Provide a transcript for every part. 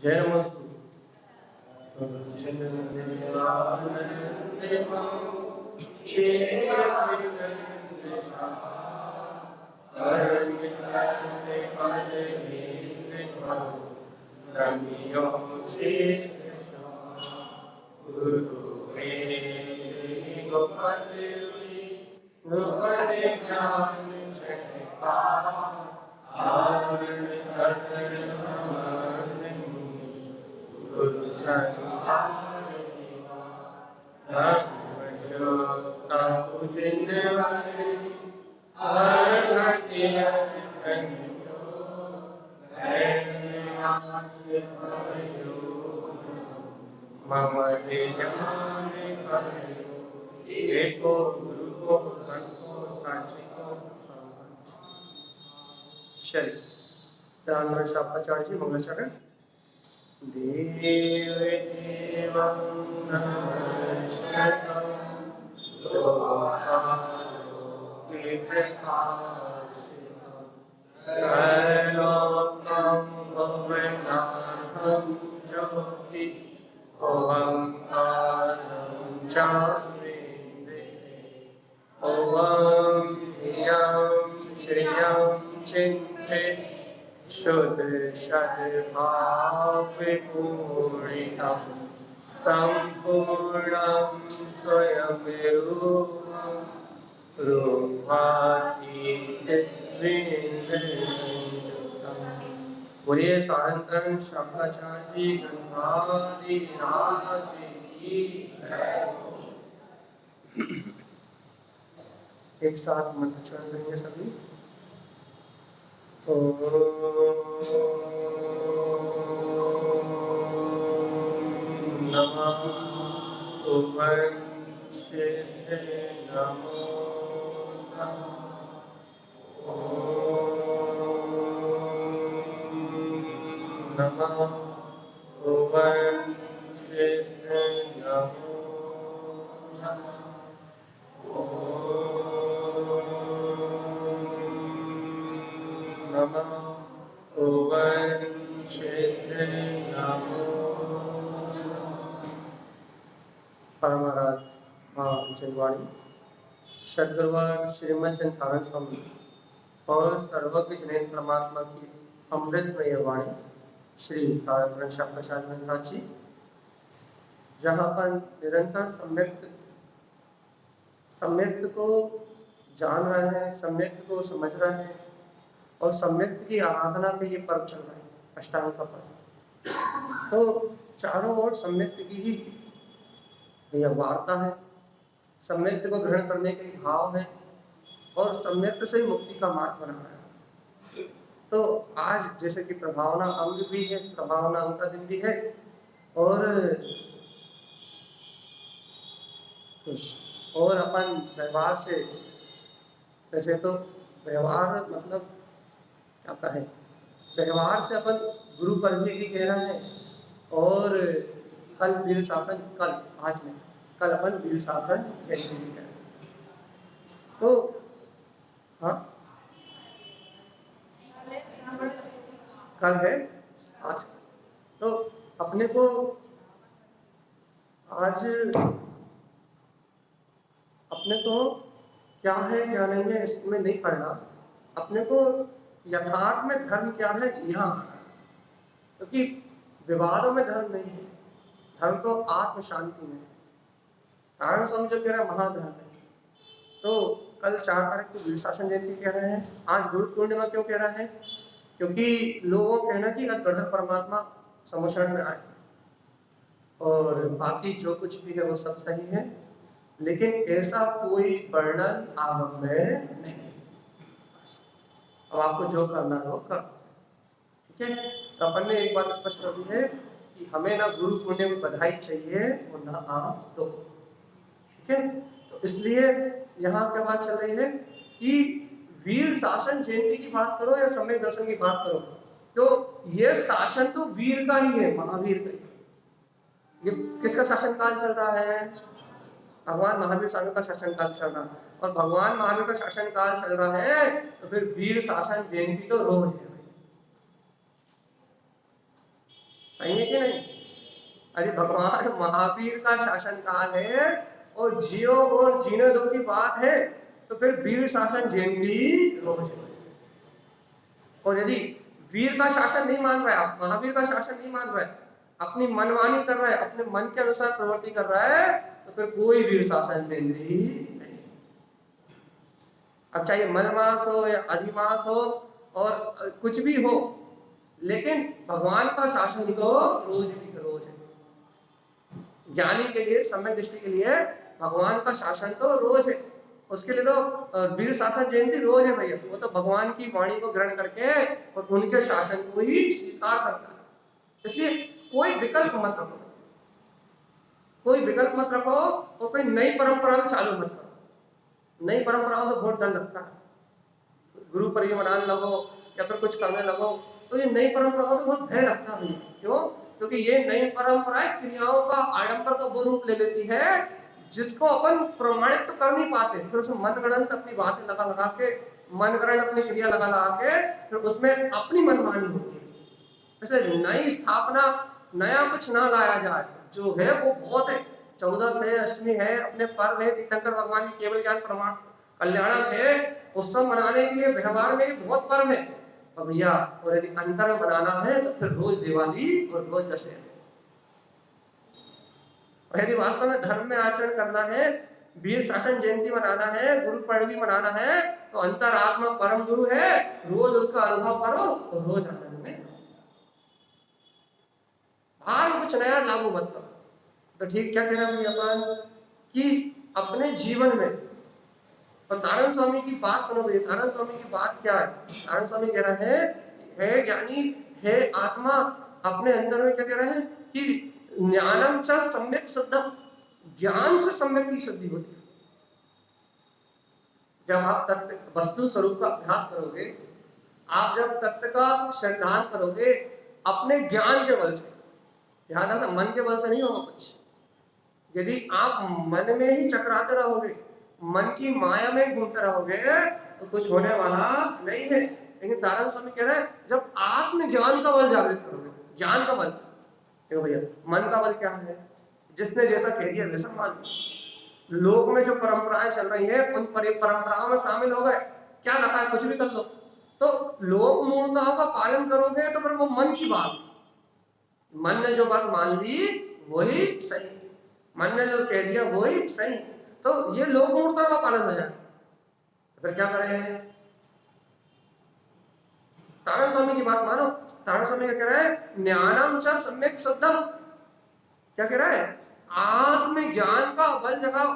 जय नमस्तु। चलिए शापाचार्य जी मंगलाचरण। देव देवं नमस्कृतं लोकालोके प्रकाशितं त्रैलोक्यं भुवनार्थं ज्योति ओंकारं चाप्यते ओं धियं श्रियं चिन्तित शुद्ध सद्भावपूर्णितं सम्पूर्णं स्वयं रूपं रूपातीतं। बोलिए तारतरण शंकराचार्य जी गंगाधीराज की जय। एक साथ मंत्र चरण करेंगे सभी। नमः उवंशे नमो नमः उवंशे नमो नमः परमाराध जलवाणी सदगुरुवार श्रीमद चंद्रानंद स्वामी और सर्वज्ञ जनेन परमात्मा की अमृतमय वाणी श्री तारतरण शंकराचार्य महाराज जी, जहाँ पर निरंतर सम्यक्त को जान रहे हैं, सम्यक्त को समझ रहे हैं और सम्यक्त की आराधना पे ये पर्व चल रहा है, अष्टांग का पर्व। तो चारों ओर सम्यक्त की ही यह वार्ता है, सम्यक्त को ग्रहण करने के भाव है और सम्यक्त से मुक्ति का मार्ग बना रहा है। तो आज जैसे कि प्रभावना अंग भी है, प्रभावना अंग का दिन भी है और अपन व्यवहार से, वैसे तो व्यवहार मतलब क्या कहें, व्यवहार से अपन गुरु पर्व भी कह रहे हैं और कल वीर शासन, कल अपन वीर शासन जयंती भी कह रहे हैं। तो हाँ, कल है आज। तो अपने को आज क्या है क्या नहीं है इसमें नहीं पढ़ना, अपने को यथार्थ में धर्म क्या है यहाँ, क्योंकि विवादों में धर्म नहीं है, धर्म तो आत्म शांति में है। कारण समझो कह रहा है महाधर्म है। तो कल 4 तारीख को वीर शासन जयंती कह रहे हैं, आज गुरु पूर्णिमा क्यों कह रहा है, क्योंकि लोगों को कहना कि आज गणधर परमात्मा समुशरण में आए और बाकी जो कुछ भी है वो सब सही है, लेकिन ऐसा कोई वर्णन आगम में नहीं। अब आपको जो करना है वो कर, ठीक है। तो अपन ने एक बात स्पष्ट कर दी है कि हमें ना गुरु पूर्णिमा में बधाई चाहिए और ना आप दो, ठीक है। तो इसलिए यहाँ क्या बात चल रही है कि वीर शासन जयंती की बात करो या सम्यक दर्शन की बात करो, तो ये शासन तो वीर का ही है, महावीर का ही। ये किसका शासन काल चल रहा है, भगवान महावीर स्वामी का शासन काल चल रहा है। और भगवान महावीर का शासन काल चल रहा है तो फिर वीर शासन जयंती तो रोज है। सही है कि नहीं? अरे भगवान महावीर का शासन काल है और जियो और जीने दो की बात है, तो फिर वीर शासन जयंती रोज है। और यदि वीर का शासन नहीं मान रहा है, आप महावीर का शासन नहीं मान रहा है, अपनी मनमानी कर रहा है, अपने मन के अनुसार प्रवृत्ति कर रहा है, तो फिर कोई वीर शासन जयंती नहीं। अब चाहे मलमास हो या अधिमास हो और कुछ भी हो, लेकिन भगवान का शासन तो रोज भी रोज है। ज्ञानी के लिए, सम्यक दृष्टि के लिए भगवान का शासन तो रोज है। उसके लिए तो वीर शासन जयंती रोज है भैया। वो तो भगवान की वाणी को ग्रहण करके और उनके शासन को ही स्वीकार करता है। इसलिए कोई विकल्प मत रखो, कोई विकल्प मत रखो और कोई नई परंपरा में चालू मत करो। नई परंपराओं से बहुत डर लगता है। गुरु पर ये मनाने लगो या फिर कुछ करने लगो तो ये नई परंपराओं से बहुत भय लगता है। क्यों? क्योंकि ये नई परंपराएं क्रियाओं का आडंबर का वो रूप ले लेती है जिसको अपन प्रमाणित तो कर नहीं पाते, फिर उसमें मनगढ़ंत अपनी बातें लगा लगा के, मनगढ़ंत अपनी क्रिया लगा लगा के फिर उसमें अपनी मनमानी होती है। जैसे नई स्थापना, नया कुछ ना लाया जाए, जो है वो बहुत है। 14 से अष्टमी है, अपने पर्व है, तीर्थंकर भगवान की केवल ज्ञान प्रमाण कल्याणक है, उत्सव मनाने के लिए व्यवहार में बहुत पर्व है। और भैया और यदि अंतर में बनाना है तो फिर रोज दिवाली और रोज दशहरा। और यदि वास्तव में धर्म में आचरण करना है, वीर शासन जयंती मनाना है, गुरु पर्व मनाना है, तो अंतरात्मा परम गुरु है, रोज उसका अनुभव करो और रोज आनंद में बाहर कुछ नया लागू मत करो। तो ठीक क्या कह रहे हैं अपन कि अपने जीवन में, और नारायण स्वामी की बात सुनो भैया। नारायण स्वामी की बात क्या है? नारायण स्वामी कह रहे हैं, हे ज्ञानी, हे आत्मा, अपने अंदर में क्या कह रहे हैं कि ज्ञानम च सम्यक शुद्धम, ज्ञान से सम्यक की शुद्धि होती है। जब आप तत्व वस्तु स्वरूप का अभ्यास करोगे, आप जब तत्व का श्रद्धान करोगे अपने ज्ञान के बल से, ध्यान रखना मन के बल से नहीं होगा कुछ। यदि आप मन में ही चकराते रहोगे, मन की माया में घूमते रहोगे तो कुछ होने वाला नहीं है। लेकिन नारायण स्वामी कह रहे हैं जब आत्मज्ञान का बल जागृत करोगे, ज्ञान का बल, देखो भैया मन का बल क्या है? जिसने जैसा कह दिया वैसा मान लो। लोक में जो परंपराएं चल रही है उन परंपराओं में शामिल हो गए, क्या रखा है कुछ भी कर लो। तो लोक मूलताओं का पालन करोगे तो फिर वो मन की बात, मन ने जो बात मान ली वही सही, मन ने जो कह दिया वही सही, तो ये लोक मूलताओं का पालन हो जाए। तो फिर क्या करें? नारायण स्वामी की बात मानो। नारायण स्वामी क्या कह रहा है? ज्ञानम च सम्यक शुद्धम, क्या कह रहा है? आत्मज्ञान का बल जगाओ,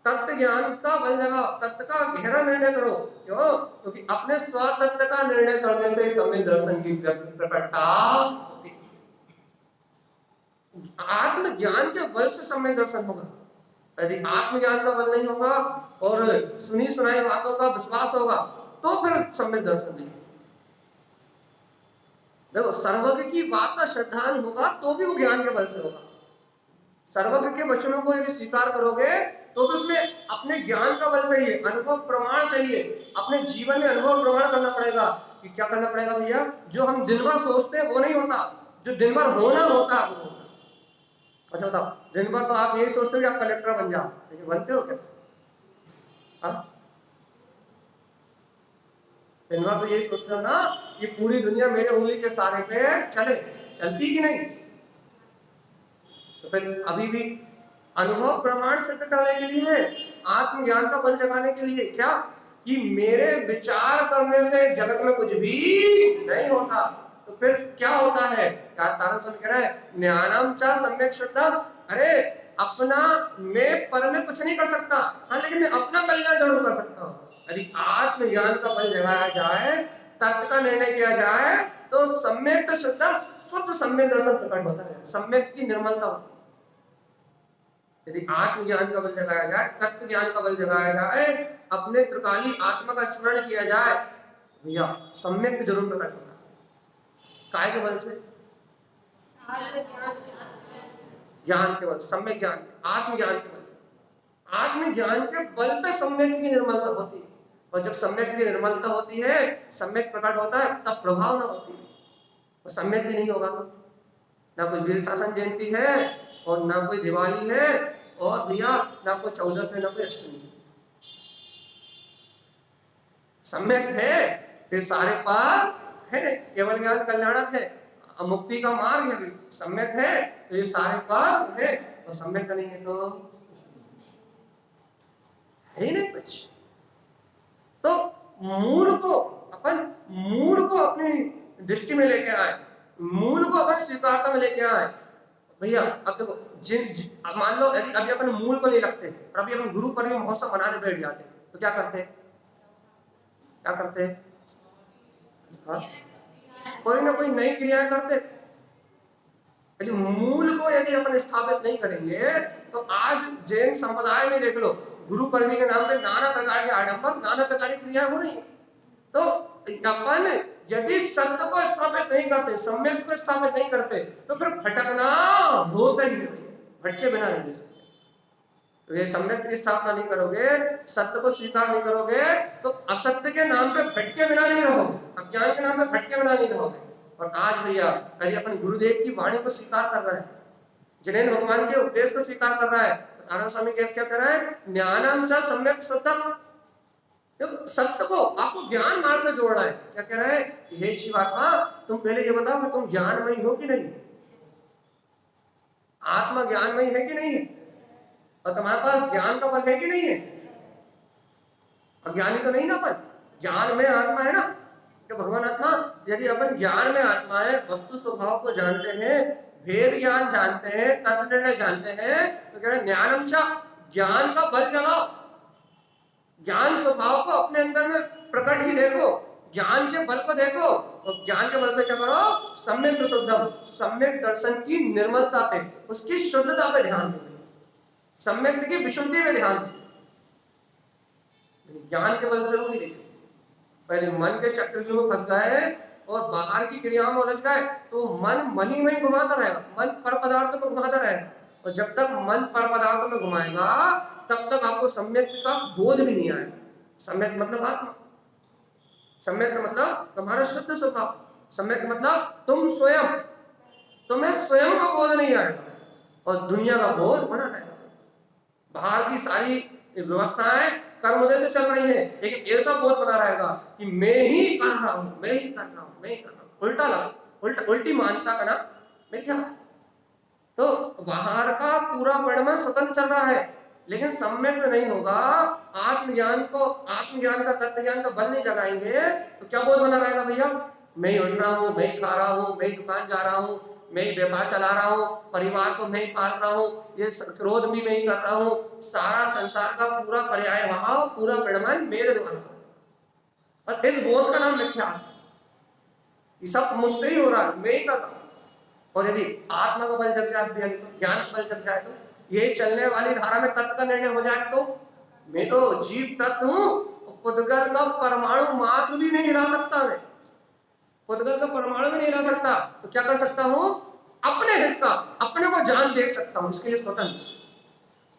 तत्व ज्ञान का बल जगाओ, तत्व का गहरा निर्णय करो। क्यों? क्योंकि अपने स्वतत्व का निर्णय करने से सम्यक दर्शन की प्रकटता होती है। आत्मज्ञान के बल से सम्यक दर्शन होगा। यदि आत्मज्ञान का बल नहीं होगा और सुनी सुनाई बातों का विश्वास होगा तो फिर सम्यक दर्शन नहीं। देखो सर्वज्ञ की बात का श्रद्धान होगा तो भी वो ज्ञान के बल से होगा। सर्वज्ञ के वचनों को यदि स्वीकार करोगे तो उसमें अपने ज्ञान का बल चाहिए, अनुभव प्रमाण चाहिए। अपने जीवन में अनुभव प्रमाण करना पड़ेगा कि क्या करना पड़ेगा भैया? जो हम दिन भर सोचते हैं वो नहीं होता, जो दिन भर होना होता है वो होता। अच्छा बताओ, दिन भर तो आप यही सोचते हो कि आप कलेक्टर बन जाओ, लेकिन बनते हो क्या? दिन भर तो यही सोचते हो ना कि पूरी दुनिया मेरे उंगली के सहारे पे चले, चलती कि नहीं? तो फिर अभी भी अनुभव प्रमाण सिद्ध करने के लिए, आत्मज्ञान का बल जगाने के लिए क्या कि मेरे विचार करने से जगत में कुछ भी नहीं होता। तो फिर क्या होता है? तारण स्वामी कह रहा है ज्ञानम च सम्यक शुद्धम। अरे अपना मैं पर में कुछ नहीं कर सकता, हाँ लेकिन मैं अपना कल्याण जरूर कर सकता हूँ। यदि आत्मज्ञान का बल जगाया जाए, तत्व का निर्णय किया जाए तो सम्यक शुद्धम, शुद्ध सम्यक दर्शन प्रकट होता है, सम्यक की निर्मलता होती है। यदि आत्मज्ञान का बल जगाया जाए, तत्व ज्ञान का बल जगाया जाए, अपने त्रिकाली आत्मा का स्मरण किया जाए, भैया सम्यक जरूर प्रकट होता है। काय के बल से? ज्ञान के बल, सम्यक ज्ञान, आत्मज्ञान के बल। आत्मज्ञान के बल पे सम्यक की निर्मलता होती है, और जब सम्यक की निर्मलता होती है, सम्यक प्रकट होता है, तब प्रभाव ना होती है। और सम्यक भी नहीं होगा तो ना कोई वीर शासन जयंती है और ना कोई दिवाली है और भैया ना कोई 14 से ना कोई अष्टमी। सम्यक है फिर सारे पार है, केवल ज्ञान कल्याणक है, मुक्ति का मार्ग है। सम्यक है तो ये सारे पार है, और सम्यक नहीं है तो है ही नहीं कुछ। तो मूल को अपनी दृष्टि में लेके आए, मूल को अपन स्वीकारता में लेके आए। भैया अब देखो अब मान लो यदि अभी अपन मूल को नहीं रखते और अभी अपन गुरु पर्व महोत्सव मनाने बैठ जाते तो क्या करते हाँ? कोई ना कोई नई क्रियाएं करते। यदि मूल को यदि अपन स्थापित नहीं करेंगे तो आज जैन संप्रदाय में देख लो, गुरु पर्व के नाम पे नाना प्रकार के आडंबर, नाना प्रकार की क्रियाएं हो रही। तो अपन यदि सत्य को स्थापित नहीं करते, सम्यक को स्थापित नहीं करते तो फिर भटकना होता ही नहीं, भटके बिना नहीं दे सकते। तो ये सम्यक की स्थापना नहीं करोगे, सत्य को स्वीकार नहीं करोगे तो असत्य के नाम पे भटके बिना नहीं रहोगे, अज्ञान के नाम पे भटके बिना नहीं रहोगे। और आज भैया यदि अपन गुरुदेव की वाणी को स्वीकार कर रहा है, जिनेन्द्र भगवान के उपदेश को स्वीकार कर रहा है, तो आनंद स्वामी क्या कर रहा है, ज्ञानम च सम्यक सत्यम। जब सत्य को आपको ज्ञान मार्ग से जोड़ना है, क्या कह रहा है, हे जीवात्मा तुम पहले ये बताओ कि तुम ज्ञानमयी हो कि नहीं, आत्मा ज्ञानमयी है कि नहीं है, और तुम्हारे पास ज्ञान का बल है कि नहीं है। अज्ञानी तो नहीं ना अपन, ज्ञान में आत्मा है ना, कि भगवान आत्मा यदि अपन ज्ञान में आत्मा है, वस्तु स्वभाव को जानते हैं, भेद ज्ञान जानते हैं, तत्व निर्णय जानते हैं, तो कह रहे ज्ञानम च, ज्ञान का बल जगाओ, ज्ञान स्वभाव को अपने अंदर में प्रकट ही देखो, ज्ञान के बल को देखो, और ज्ञान के बल से क्या करो, सम्यक शुद्धम, सम्यक दर्शन की निर्मलता पे, उसकी शुद्धता पे ध्यान दो, सम्यक की विशुद्धि में ध्यान दो। ज्ञान के बल से होगी नहीं, पहले मन के चक्रव्यूह में फंस गए और बाहर की क्रियाओं में उलझ गए तो मन मही में घुमाता रहेगा, मन पर पदार्थों में घुमाता रहेगा, और जब तक मन पर पदार्थों में घुमाएगा तब तक आपको सम्यक का बोध भी नहीं आएगा। सम्यक मतलब आत्मा, सम्यक मतलब तुम्हारा शुद्ध स्वभाव, सम्यक मतलब तुम स्वयं, तुम्हें स्वयं का बोध नहीं आएगा और दुनिया का बोध बना रहेगा। बाहर की सारी व्यवस्थाएं कर्म उदय से चल रही है, लेकिन ऐसा बोध बना रहेगा कि मैं ही कर रहा हूं, मैं ही कर रहा हूं, मैं ही कर रहा हूं, उल्टा लगा, उल्टी मानता का ना मैं क्या। तो बाहर का पूरा परिणाम स्वतंत्र चल रहा है, लेकिन सम्यक नहीं होगा, आत्मज्ञान का तत्व ज्ञान का बल नहीं जगाएंगे तो क्या बोध बना रहेगा भैया, मैं ही उठ रहा हूँ, मैं ही खा रहा हूँ, मैं ही दुकान जा रहा हूँ, मैं ही व्यापार चला रहा हूँ, परिवार को मैं ही पाल रहा हूँ, ये क्रोध भी मैं ही कर रहा हूँ, सारा संसार का पूरा पर्याय भाव, पूरा परिणाम मेरे द्वारा, और इस बोध का नाम मिथ्या, ये सब मुझसे ही हो रहा है, मैं ही कर रहा हूँ। और यदि आत्मा का बल जग जाए, ज्ञान का बल जग जाए, तो ये चलने वाली धारा में तत्व का निर्णय हो जाए, तो मैं तो जीव तत्व हूं, पुद्गल का परमाणु मात्र भी नहीं हिला सकता, मैं पुद्गल का परमाणु भी नहीं हिला सकता, तो क्या कर सकता हूं, अपने हित का, अपने को जान देख सकता हूं, इसके लिए स्वतंत्र,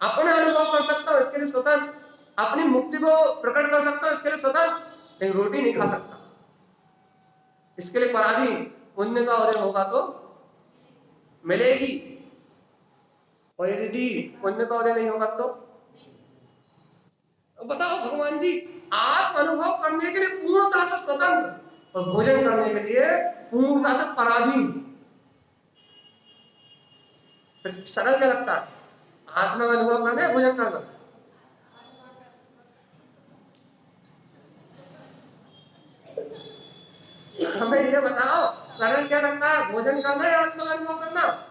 अपने अनुभव कर सकता हूं, इसके लिए स्वतंत्र, अपनी मुक्ति को प्रकट कर सकता हूं, इसके लिए स्वतंत्र, लेकिन रोटी नहीं खा सकता, इसके लिए पराधीन। पुण्य का उदय होगा तो मिलेगी, और यदि पुण्य का उदय नहीं होगा तो बताओ भगवान जी, आप अनुभव करने के लिए पूर्णता से स्वतंत्र और भोजन करने के लिए पूर्णता से पराधीन, तो सरल क्या लगता है, आत्मा का अनुभव करना है, भोजन करना। हमें ये बताओ सरल क्या लगता है, भोजन करना या आत्मा का अनुभव करना।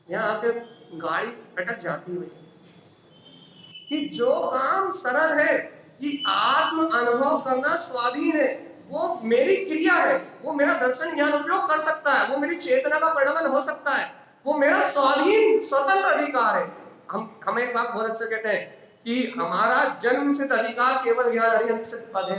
यहाँ आके गाड़ी अटक जाती है कि जो काम सरल है कि आत्म अनुभव करना स्वाधीन है, वो मेरी क्रिया है, वो मेरा दर्शन ज्ञान उपयोग कर सकता है, वो मेरी चेतना का परिणाम हो सकता है, वो मेरा स्वाधीन स्वतंत्र अधिकार है। हम एक बात बहुत अच्छा कहते हैं कि हमारा जन्म सिद्ध अधिकार केवल ज्ञान हरिहंत सिद्ध पद है।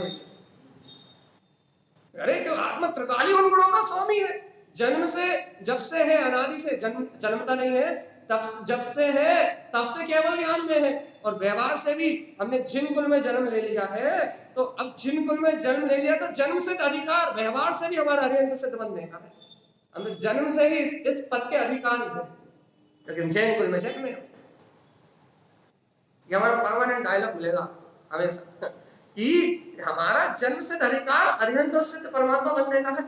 अरे जो आत्मा त्रिकाली उन गुणों का स्वामी है, जन्म से, जब से है, अनादि से, जन्मता नहीं है, तब जब से है तब से केवल ज्ञान में है, और व्यवहार से भी हमने जिन कुल में जन्म ले लिया है, तो अब जिन कुल में जन्म ले लिया तो जन्म सिद्ध अधिकार व्यवहार से भी हमारा अरिहंत सिद्ध बनने का है। हमें जन्म से ही इस पद के अधिकारी है, लेकिन जैन कुल में जन्मे। ये हमारा परमानेंट डायलॉग मिलेगा हमेशा कि हमारा जन्म सिद्ध अधिकार अरिहंत सिद्ध परमात्मा बनने का है।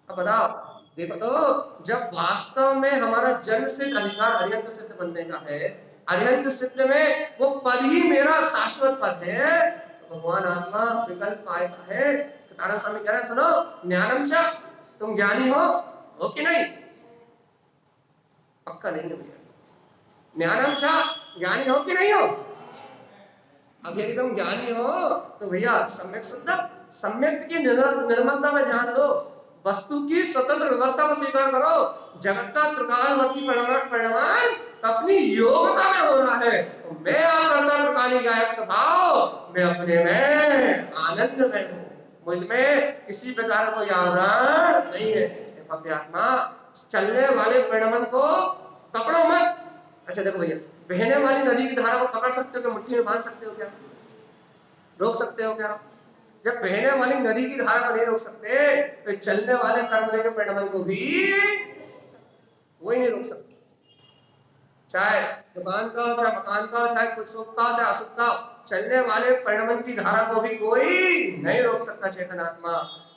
अब बताओ, देखो तो जब वास्तव में हमारा जन्म सिद्ध अधिकार अरिहंत सिद्ध बनने का है, अरिहंत सिद्ध में वो पद ही मेरा शाश्वत पद है, तो भगवान आत्मा विकल्प आएगा है। तारण स्वामी कह रहे हैं, सुनो, ज्ञानम च, तुम ज्ञानी हो कि नहीं? पक्का नहीं है भैया। ज्ञानम च, ज्ञानी हो कि नहीं हो? अब यदि तुम ज्ञानी हो तो भैया सम्यक शुद्ध, सम्यक की निर्मलता में ध्यान दो, वस्तु की स्वतंत्र व्यवस्था को स्वीकार करो। जगत का त्रिकालवर्ती परिणाम अपनी योग्यता में हो रहा है। तो मैं करता त्रिकाली गायक स्वभाव, मैं अपने में आनंद में हूँ, मुझमें किसी प्रकार को आवरण नहीं है। भव्य आत्मा, चलने वाले परिणाम को पकड़ो मत। अच्छा देखो भैया, बहने वाली नदी की धारा को पकड़ सकते हो क्या? मुट्ठी में बांध सकते हो क्या? रोक सकते हो क्या? जब बहने वाली नदी की धारा को नहीं रोक सकते, तो चलने वाले कर्म के परिणाम को भी वही नहीं रोक सकते। चाहे दुकान का हो, चाहे मकान का हो, चाहे कुछ सुख का हो, चाहे अशुभ का हो, चलने वाले परिणाम की धारा को भी कोई नहीं रोक सकता चेतन आत्मा।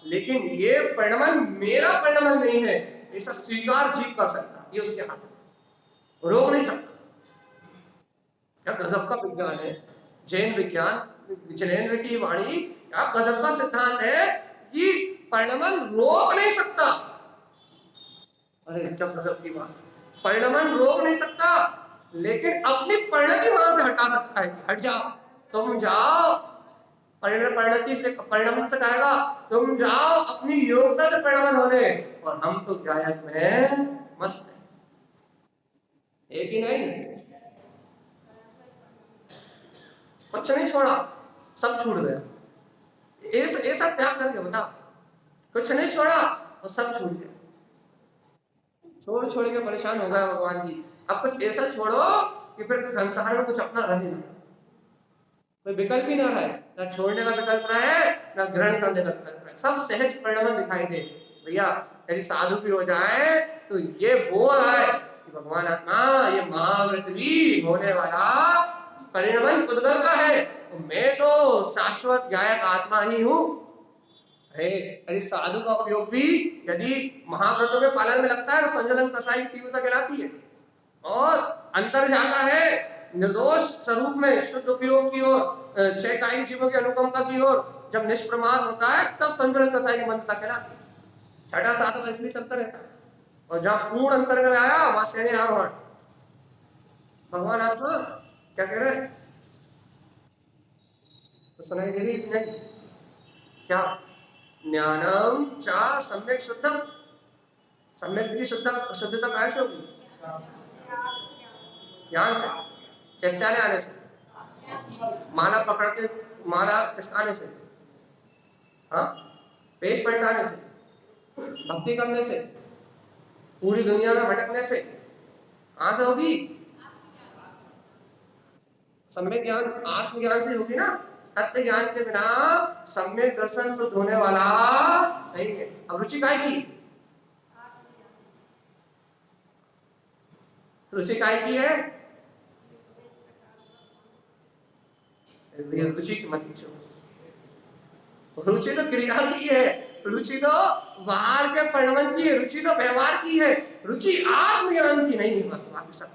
लेकिन ये परिणाम मेरा परिणाम नहीं है, ऐसा स्वीकार जीव कर सकता, ये उसके हाथ में, रोक नहीं सकता। क्या गजब का विज्ञान है जैन विज्ञान, जैनेन्द्र की वाणी, क्या गजब का सिद्धांत है कि परिणाम रोक नहीं सकता। अरे क्या गजब की बात, परिणाम रोक नहीं सकता, लेकिन अपनी परिणति वहां से हटा सकता है। हट जाओ, तुम जाओ, परिणति से परिणाम से कहेगा, तुम जाओ अपनी योग्यता से परिणाम होने, और हम तो गायक में मस्त है। एक ही नहीं, कुछ नहीं छोड़ा, सब छूट गया। ऐसा त्याग करके बता, कुछ नहीं छोड़ा और सब छूट गया। छोड़ के परेशान हो गया भगवान जी। अब कुछ ऐसा छोड़ो कि फिर संसार में कुछ अपना रहे ना, कोई विकल्प ही ना रहे, ना छोड़ने का विकल्प रहे, ना ग्रहण करने का विकल्प रहे, सब सहज परिणाम दिखाई दे। भैया यदि साधु भी हो जाए तो ये बोल है कि भगवान आत्मा ये महावृत्ति होने वाला परिणाम उद्गल का है, तो मैं तो शाश्वत गायक आत्मा ही हूँ। यदि साधु का उपयोग भी यदि महाव्रतों के पालन में लगता है तो संजलन कसाई की तीव्रता कहलाती है, और अंतर जाता है निर्दोष स्वरूप में शुद्ध उपयोग की ओर, छह कायिक जीवों की अनुकंपा की ओर। जब निष्प्रमाद होता है तब संजलन कसाई की मंत्रता कहलाती है। छठा साधु इसलिए अंतर रहता है, और जहाँ पूर्ण अंतर में आया वहां श्रेणी आरोहण। भगवान आत्मा क्या कह रहे हैं? तो सुनाई दे रही नहीं क्या? ज्ञानम चा सम्यक शुद्धम, सम्यक की शुद्धता कैसे होगी? ज्ञान से, चैत्यालय आने से, माला पकड़ के, माला खिसकाने से, हाँ, पेश पलटाने से, भक्ति करने से, पूरी दुनिया में भटकने से, कहां से होगी? सम्यक ज्ञान आत्मज्ञान से होगी ना। तत्व ज्ञान के बिना सम्यक दर्शन शुद्ध होने वाला नहीं है। अब रुचि काय की? रुचि काय की है? रुचि की मत पूछो, रुचि तो क्रिया की है, रुचि तो बाहर के परिणाम की है, रुचि तो व्यवहार की है, रुचि आत्मज्ञान की नहीं है, बस बाकी सब।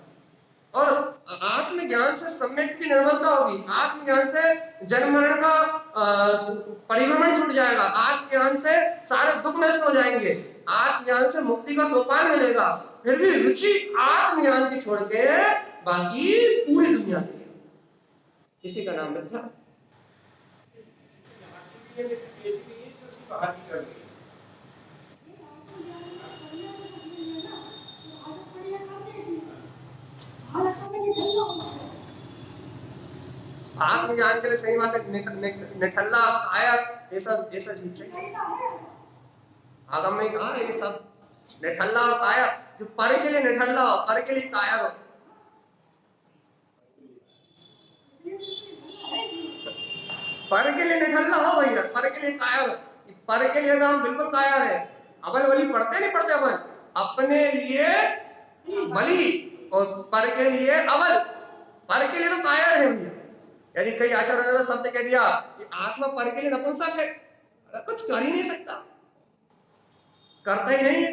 और आत्मज्ञान से सम्यक की निर्मलता होगी, आत्मज्ञान से जन्म मरण का परिभ्रमण छूट जाएगा, आत्मज्ञान से सारे दुख नष्ट हो जाएंगे, आत्मज्ञान से मुक्ति का सोपान मिलेगा। फिर भी रुचि आत्मज्ञान की छोड़ के बाकी पूरी दुनिया की है, इसी का नाम मिथ्या। आत्मज्ञान के लिए सही बात है, निठल्ला आया ऐसा जीव चाहिए। आगम में कहा ये सब निठल्ला और काया, जो पर के लिए निठल्ला हो, पर के लिए काया हो। पर के लिए निठल्ला हो भैया, पर के लिए कायर, पर के लिए तो हम बिल्कुल कायर है। अबल बलि पढ़ते नहीं पढ़ते अपन, अपने लिए बलि और पर के लिए अबल, पर के लिए तो कायर है भैया। यदि कई आचार्यों ने शब्द कह दिया कि आत्मा पर के लिए नपुंसक है, कुछ कर ही नहीं सकता, करता ही नहीं है।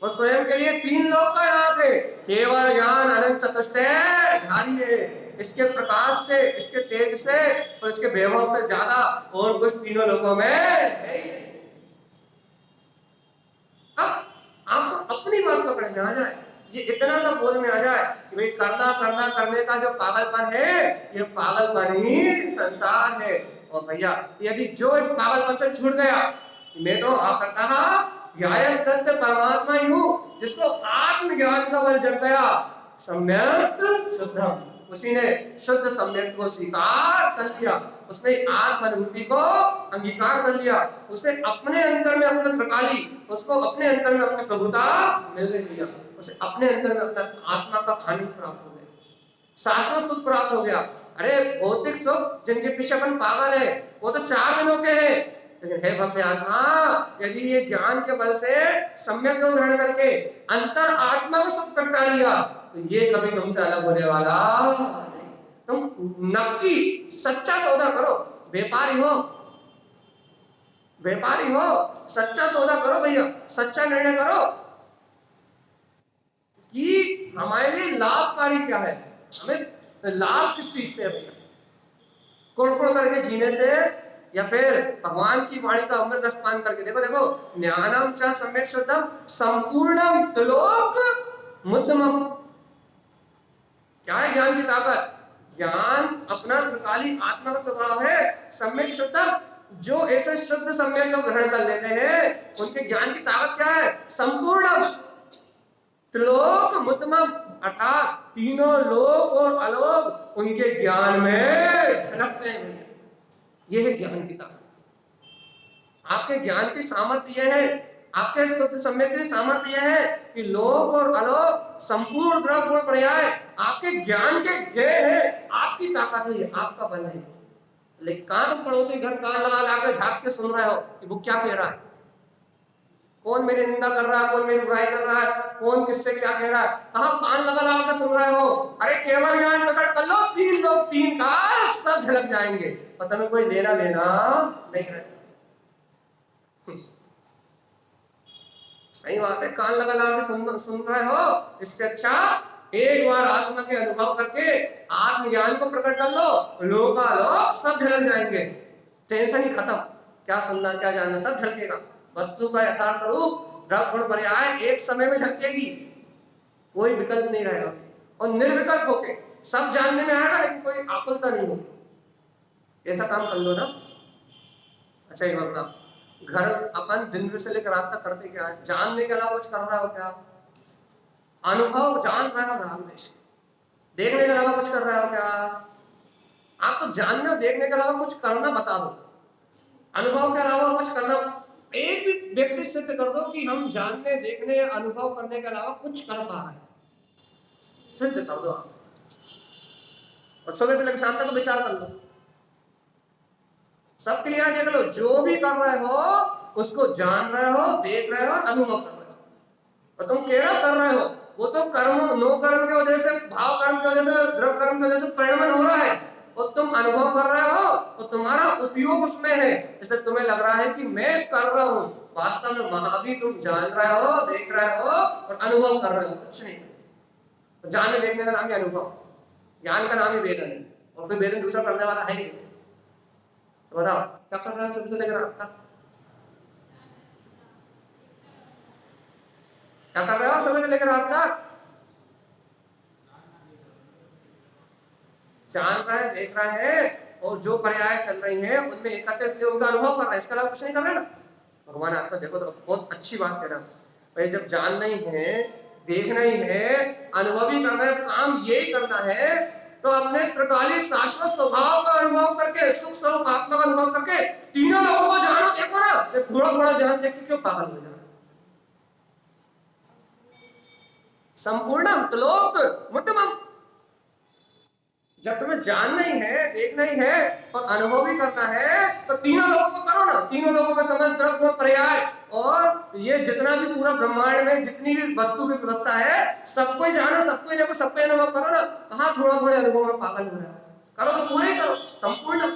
वो स्वयं के लिए तीन लोग का नाथ है, केवल ज्ञान अनंत चतुष्टय है। इसके प्रकाश से, इसके तेज से और इसके वैभव से ज्यादा और कुछ तीनों लोगों में है ही नहीं। अब आपको अपनी बात पकड़ में आ जाए, ये इतना सा बोध में आ जाए कि भाई करना करना करने का जो पागलपन है, ये पागलपन ही संसार है। और भैया यदि जो इस पागलपन से छूट गया, मैं तो करता तत्व परमात्मा ही हूँ, जिसको आत्मज्ञान का बल जग गया, सम्यक शुद्धम, उसी ने शुद्ध सम्यक को स्वीकार कर लिया, उसने आत्मानुभूति को अंगीकार कर लिया, उसे अपने अंदर में अपना त्रिकाली, उसको अपने अंदर में अपनी प्रभुता मिल गई, उसे अपने अंदर में अपना आत्मा का आनंद प्राप्त हो गया, शाश्वत सुख प्राप्त हो गया। अरे भौतिक सुख जिनके पीछे अपन पागल है, वो तो 4 दिनों के हैं, लेकिन हे भव्य आत्मा, यदि ये ज्ञान के बल से सम्यक को ग्रहण करके अंतर आत्मा को सुख प्रगटा लिया, तो ये कभी तुमसे अलग होने वाला नहीं। तुम नक्की सच्चा सौदा करो, व्यापारी हो, व्यापारी हो, सच्चा सौदा करो भैया, सच्चा निर्णय करो कि हमारे लिए लाभकारी क्या है, हमें लाभ किस चीज से है भैया, कुड़ करके जीने से या फिर भगवान की वाणी का अमृत स्नान करके। देखो देखो, ज्ञानम च सम्यक शुद्धम संपूर्णम त्रिलोक मुद्दमम। क्या है ज्ञान की ताकत? ज्ञान अपना त्रिकाली आत्मा का स्वभाव है, सम्यक शुद्धम, जो ऐसे शुद्ध सम्यक को ग्रहण कर लेते हैं उनके ज्ञान की ताकत क्या है? संपूर्णम त्रिलोक मुद्दमम, अर्थात तीनों लोक और अलोक उनके ज्ञान में झलकते हैं। यह है ज्ञान की ताकत। आपके ज्ञान की सामर्थ्य यह है, आपके शुद्ध सम्यक की सामर्थ्य यह है कि लोक और अलोक संपूर्ण द्रव्य गुण पर्याय आपके ज्ञान के ध्येय है, आपकी ताकत है, ये आपका बल है। लेकिन कहां तुम पड़ोसी घर कान लगा लाकर झांक के सुन रहे हो कि वो क्या कह रहा है, कौन मेरी निंदा कर रहा है, कौन मेरी बुराई कर रहा है, कौन किससे क्या कह रहा है, कहां कान लगा लगा के सुन रहे हो? अरे केवल ज्ञान प्रकट कर लो, 3 लोग 3 काल सब झलक जाएंगे और तुम्हें कोई लेना देना नहीं रहेगा। सही बात है, कान लगा लगा के सुन रहे हो, इससे अच्छा एक बार आत्मा के अनुभव करके आत्मज्ञान को प्रकट कर लो, लोकालोक सब झलक जाएंगे, टेंशन ही खत्म, क्या सुनना क्या जानना सब झलकेगा। वस्तु का यथार्थ स्वरूप द्रव्य गुण पर्याय एक समय में झलकेगी, कोई विकल्प नहीं रहेगा, और निर्विकल्प होके सब जानने में आएगा, लेकिन कोई आकुलता नहीं होगी। ऐसा काम कर लो ना। अच्छा ये बता, घर अपन दिन से लेकर रात तक करते क्या है? जानने के अलावा कुछ कर रहा हो क्या? अनुभव जान रहे हो राग देश, देखने के अलावा कुछ कर रहे हो क्या? आपको जानने और देखने के अलावा कुछ करना बता दो, अनुभव के अलावा कुछ करना, एक भी व्यक्ति सिद्ध कर दो कि हम जानने देखने अनुभव करने के अलावा कुछ कर पा रहे हैं, सिद्ध कर दो आप, और सुबह से लेकर शाम तक विचार कर लो, सबके लिए देख लो, जो भी कर रहे हो उसको जान रहे हो, देख रहे हो, अनुभव कर रहे हो, और तुम केवल कर रहे हो, वो तो कर्म, नो कर्म की वजह से, भाव कर्म की वजह से, द्रव्य कर्म की वजह से परिणमन हो रहा है, और तुम अनुभव कर रहे हो और तुम्हारा उपयोग उसमें है, इसलिए तुम्हें लग रहा है कि मैं कर रहा हूं, वास्तव में वहां भी तुम जान रहे हो, देख रहे हो और अनुभव कर रहे हो, कुछ नहीं। तो जानने देखने का नाम ही अनुभव, ज्ञान का नाम ही वेदन है, और कोई वेदन दूसरा करने वाला है ही। तो बताओ क्या कर रहे हो सबसे लेकर आप तक, क्या कर रहे हो समय से लेकर आप तक? जान रहा है, देख रहा है, और जो पर्याय चल रही हैं उनमें एकत्र इसलिए उनका अनुभव कर रहा है, इसके अलावा कुछ नहीं कर रहा ना। भगवान आत्मा देखो तो बहुत अच्छी बात कह रहा है, जब जानना ही है, देखना ही है, अनुभव ही करना है, काम यही करना है, तो अपने त्रिकाली शाश्वत स्वभाव का अनुभव करके, सुख स्वरूप आत्मा का अनुभव करके तीनों लोगों को जानो, देखो ना, थोड़ा थोड़ा जान देख के क्यों पागल हो जाए। संपूर्णम त्रिलोक मुद्दमम, जब तुम्हें जानना ही है, देखना ही है और अनुभव भी करना है, तो तीनों लोगों को करो ना। तीनों लोगों का समझ, द्रव्य, गुण, पर्याय, और ये जितना भी पूरा ब्रह्मांड में जितनी भी वस्तु की व्यवस्था है, सबको ही जानो, सबको ही देखो, सबको अनुभव करो ना। कहाँ थोड़ा थोड़े अनुभव में पागल हो रहा है? करो तो पूरा ही करो, संपूर्ण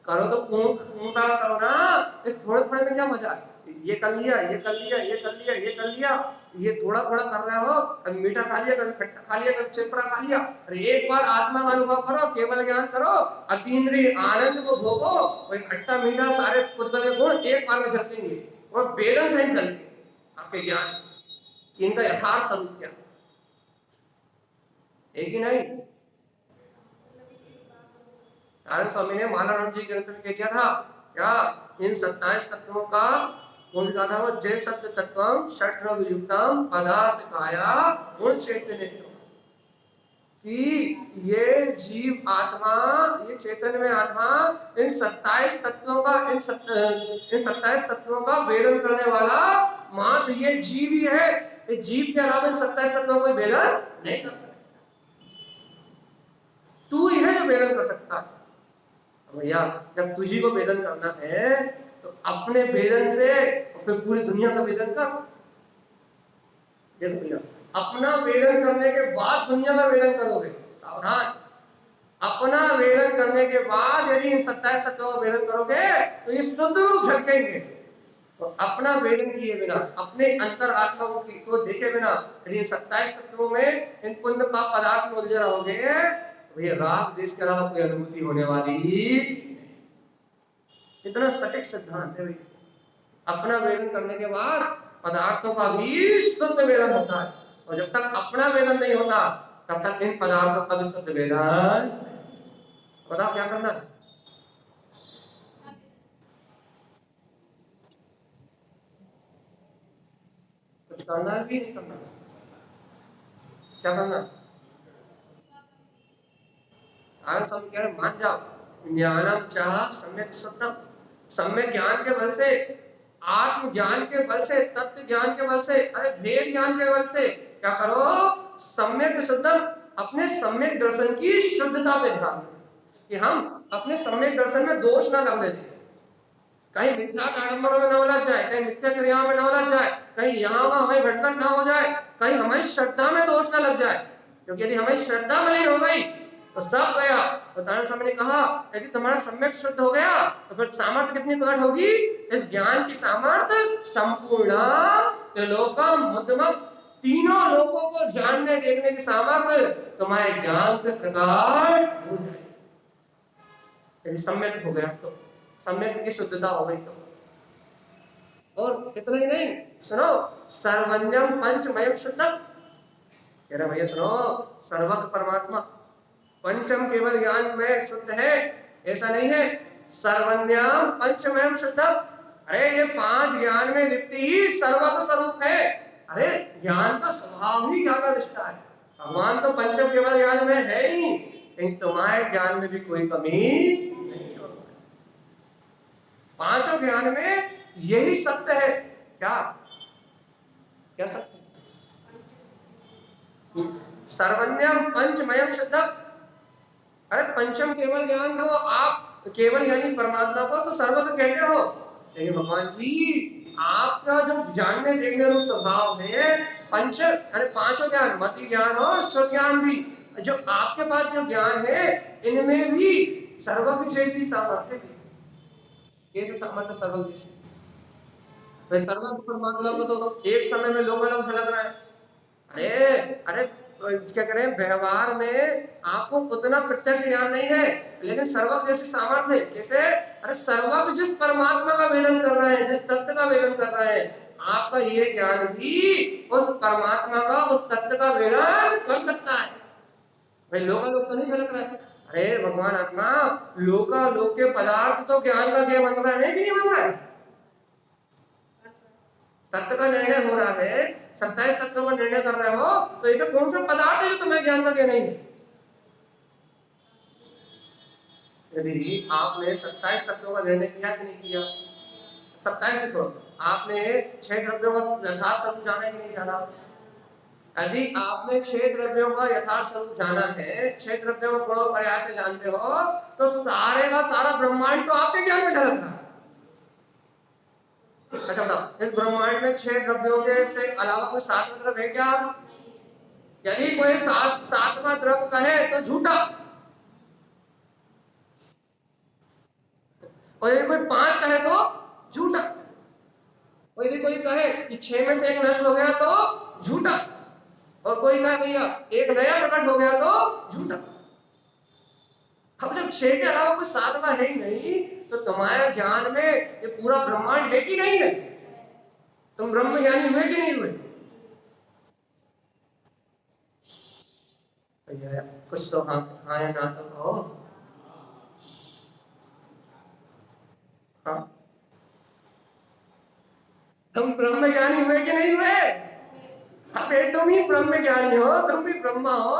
करो, तो पूर्णता करो ना। इस थोड़े थोड़े में क्या मजा है? ये कर लिया, ये कर लिया, ये कर लिया, ये कर लिया, ये थोड़ा थोड़ा कर रहे हो, कभी मीठा खा लिया, कभी खट्टा खा लिया, कभी चिपड़ा खा लिया। अरे एक बार आत्मा का अनुभव करो, केवल ज्ञान करो, अतीन्द्रिय आनंद को भोगो। वही खट्टा मीठा सारे कुदरती गुण एक बार में झलकेंगे और वेदन से ही चलते आपके ज्ञान, इनका यथार्थ स्वरूप क्या है कि नहीं। नारायण स्वामी ने मालानंद जी ग्रंथ में कह दिया था क्या, इन 27 तत्वों का कौन सा था वो, जय सत्य तत्वम षट्रव युक्तम पदार्थ काया गुण चैतन्य, कि ये जीव आत्मा, ये चैतन्य में आत्मा इन 27 तत्वों का, इन 27 तत्वों का वेदन करने वाला मात्र ये जीव ही है। इस जीव के अलावा इन 27 तत्वों को वेदन नहीं कर सकता, तू ही है जो वेदन कर सकता है। भैया जब तुझी को वेदन करना है तो अपने वेदन से और फिर पूरी दुनिया का वेदन कर। देखो भैया, अपना वेदन करने के बाद दुनिया का वेदन करोगे, सावधान। अपना वेदन करने के बाद यदि इन 27 तत्वों का वेदन करोगे तो ये शुद्ध रूप झलकेंगे। तो अपना वेदन किए बिना, अपने अंतर आत्मा को देखे बिना यदि इन 27 तत्वों में इन पुण्य पाप पदार्थ में उलझे रहोगे, ये राग देश के अलावा कोई अनुभूति होने वाली ही। इतना सटीक सिद्धांत है भैया। अपना वेदन करने के बाद पदार्थों का भी शुद्ध वेदन होता है, और जब तक अपना वेदन नहीं होता तब तक इन पदार्थों का भी शुद्ध वेदन। बताओ क्या करना है? कुछ करना है भी नहीं करना? क्या करना है? आनंद स्वामी कह रहे मान जाओ, ज्ञानम चाह सम्यक सत्यम, सम्यक ज्ञान के बल से, आत्म ज्ञान के बल से, तत्व ज्ञान के बल से, अरे भेद ज्ञान के बल से क्या करो, सम्यक शुद्धम, अपने सम्यक दर्शन की शुद्धता पे ध्यान दो कि हम अपने सम्यक दर्शन में दोष ना लगने दें, कहीं मिथ्या आडंबरों में ना उलझ जाए, कहीं मिथ्या क्रियाओं में ना उलझ जाए, कहीं यहाँ वहां हमें भटकन ना हो जाए, कहीं हमारी श्रद्धा में दोष ना लग जाए। क्योंकि यदि हमारी श्रद्धा मलिन हो गई तो सब गया। तो नारायण स्वामी ने कहा यदि तुम्हारा सम्यक शुद्ध हो गया तो फिर सामर्थ्य कितनी प्रकट होगी, इस ज्ञान की सामर्थ्य संपूर्ण त्रिलोका मुद्दम, तीनों लोगों को जानने देखने की सामर्थ्य तुम्हारे ज्ञान से प्रकट हो जाए। यदि सम्यक हो गया तो, सम्यक की शुद्धता हो गई तो। और इतना ही नहीं, सुनो, सर्वज्ञम पंचमयम शुद्धम, कह रहा भैया सुनो, सर्वज्ञ परमात्मा पंचम केवल ज्ञान में शुद्ध है ऐसा नहीं है, सर्वज्ञम पंचमयम शुद्धम, अरे ये 5 ज्ञान में लिप्ति ही सर्वज्ञ स्वरूप है। अरे ज्ञान का स्वभाव ही ज्ञान का निष्ठा है। भगवान तो पंचम केवल ज्ञान में है ही, लेकिन तुम्हारे ज्ञान में भी कोई कमी नहीं हो। 5 ज्ञान में यही सत्य है। क्या क्या सत्य? सर्वज्ञम पंचमयम शुद्धम, अरे पंचम केवल ज्ञान हो आप, केवल यानी परमात्मा को तो सर्वज्ञ कहते हो, लेकिन भगवान जी आपका जो जानने देखने रूप स्वभाव है पंच, अरे 5 ज्ञान, मति ज्ञान और स्व ज्ञान भी, जो आपके पास जो ज्ञान है इनमें भी सर्वज्ञ जैसी सामर्थ्य है। कैसे सामर्थ्य सर्वज्ञ जैसी? भाई सर्वज्ञ परमात्मा को तो एक समय में लोग अलग झलक रहा है। अरे अरे क्या करें, व्यवहार में आपको उतना प्रत्यक्ष ज्ञान नहीं है, लेकिन सर्वज्ञ जैसी सामर्थ्य है। कैसे? अरे सर्वज्ञ जिस परमात्मा का वेदन कर रहा है, जिस तत्व का वेदन कर रहा है, आपका ये ज्ञान भी उस परमात्मा का, उस तत्व का वेदन कर सकता है। भाई लोकालोक तो नहीं झलक रहा है। अरे भगवान आत्मा लोकालोक के पदार्थ तो ज्ञान का ज्ञान बन रहा है कि नहीं बन रहा है? तत्व का निर्णय हो रहा है, 27 तत्वों का निर्णय कर रहे हो, तो ऐसे कौन सा पदार्थ है जो तुम्हें ज्ञान का ज्ञान नहीं है? यदि आपने 27 तत्वों का निर्णय किया कि नहीं किया, 27 को छोड़ो, आपने 6 द्रव्यों का यथार्थ स्वरूप जाना कि नहीं जाना? यदि आपने 6 द्रव्यों का यथार्थ स्वरूप जाना है, 6 द्रव्यों को गुणों प्रयास से जानते हो, तो सारे का सारा ब्रह्मांड तो आपके ज्ञान में झलक रहा है। अच्छा बताओ, इस ब्रह्मांड में 6 द्रव्यों के से अलावा कोई 7वां द्रव्य है क्या? यदि कोई 7वां द्रव्य कहे तो झूठा, और यदि कोई 5 कहे तो झूठा, और यदि कोई कहे कि 6 में से एक नष्ट हो गया तो झूठा, और कोई कहे भैया एक नया प्रकट हो गया तो झूठा। अब जब 6 के अलावा कोई 7वां है ही नहीं, तो तुम्हारे ज्ञान में ये पूरा ब्रह्मांड है कि नहीं है? तुम ब्रह्म ज्ञानी हुए कि नहीं हुए? भैया कुछ तो हाँ हाँ या ना तो कहो। हाँ, तुम ब्रह्म ज्ञानी हुए कि नहीं हुए? अबे तुम ही ब्रह्म ज्ञानी हो, तुम भी ब्रह्मा हो,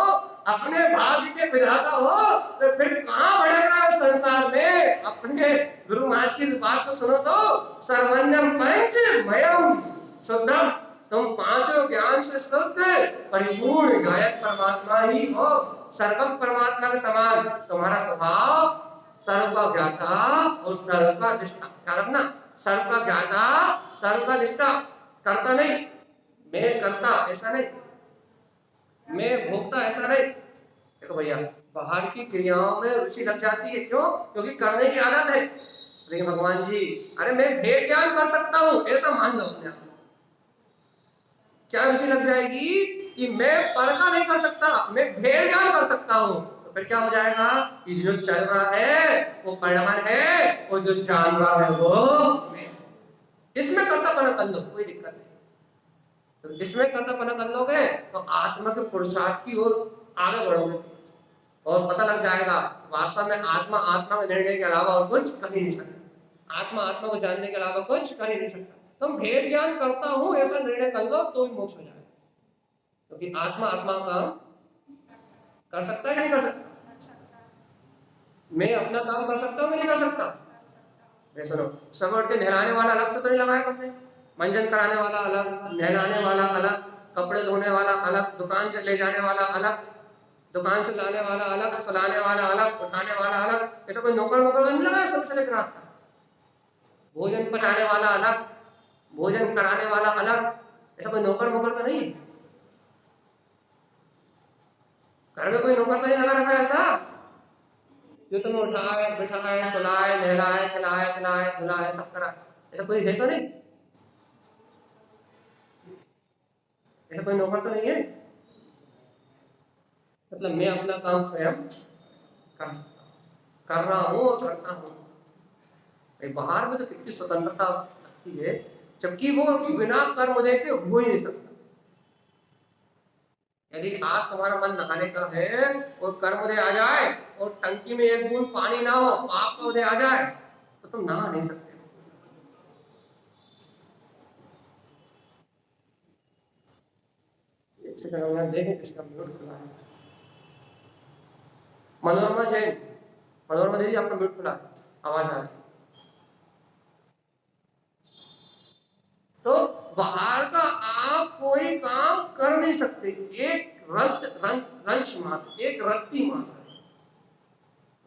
अपने भाग्य के विधाता हो, तो फिर कहाँ भटक रहा है संसार में? अपने गुरु महाराज की बात को सुनो तो, सर्वज्ञम पंचमयम शुद्धम, तुम पांचों ज्ञान से शुद्ध परिपूर्ण गायक परमात्मा ही हो, सर्वज्ञ परमात्मा के समान। तुम्हारा स्वभाव सर्व का ज्ञाता और सर्व का निष्ठा, क्या रखना? सर्व का ज्ञाता, सर्व का निष्ठा, करता नहीं, मैं करता ऐसा नहीं, मैं भोगता ऐसा नहीं। देखो भैया, बाहर की क्रियाओं में रुचि लग जाती है, क्यों? क्योंकि करने की आदत है। लेकिन भगवान जी, अरे मैं भेद ज्ञान कर सकता हूं, ऐसा मान लो अपने आप। क्या रुचि लग जाएगी कि मैं पढ़ता नहीं कर सकता, मैं भेद ज्ञान कर सकता हूं, तो फिर क्या हो जाएगा कि जो चल रहा है वो परमन है, और जो जान रहा है वो मैं। इसमें कर्तापना कर लो, कोई दिक्कत नहीं। तो इसमें कर्तापना कर लोगे तो आत्मा के पुरुषार्थ की ओर आगे बढ़ोगे, और पता लग जाएगा वास्तव में आत्मा आत्मा के निर्णय के अलावा और कुछ कर ही नहीं सकता, आत्मा आत्मा को जानने के अलावा कुछ कर ही नहीं सकता। तुम भेद ज्ञान करता हूं ऐसा निर्णय कर लो तो भी मोक्ष हो जाएगा, क्योंकि आत्मा आत्मा का काम कर सकता है कि नहीं कर सकता? मैं अपना काम कर सकता हूँ कि नहीं कर सकता? सुनो, सब उठ के नहलाने वाला अलग से तो नहीं लगाया तुमने, मंजन कराने वाला अलग, नहलाने वाला अलग, कपड़े धोने वाला अलग, दुकान से ले जाने वाला अलग, दुकान से लाने वाला अलग, सुलाने वाला अलग, उठाने वाला अलग। ऐसा कोई नौकर वोकर नहीं लगाया सबसे लेकर रात तक? भोजन पचाने वाला अलग, भोजन कराने वाला अलग, ऐसा कोई नौकर वोकर तो नहीं? घर में कोई नौकर तो नहीं लगा रखा है ऐसा जो तुम्हें उठाए बिठाए सुलाए नहलाए खिलाए पिलाए धुलाए सब करा? ऐसा कोई है तो नहीं? ऐसा कोई नौकर तो नहीं है? मतलब मैं अपना काम स्वयं कर सकता हूँ, कर रहा हूँ और करता हूँ। बाहर में तो कितनी स्वतंत्रता लगती है, जबकि वो बिना कर्म दे के हो ही नहीं सकता। यदि आज तुम्हारा मन नहाने का है और कर्म उदय आ जाए और टंकी में एक बूंद पानी ना हो, पाप का उदय आ जाए, तो तुम नहा नहीं सकते। एक सेकंड देखें किसका म्यूट खुला है। मनोरमा जैन, मनोरमा दीदी आपका म्यूट खुला है, आवाज आ रही। तो बाहर का आप कोई काम कर नहीं सकते, एक रंच मात्र, एक रत्ती मात्र।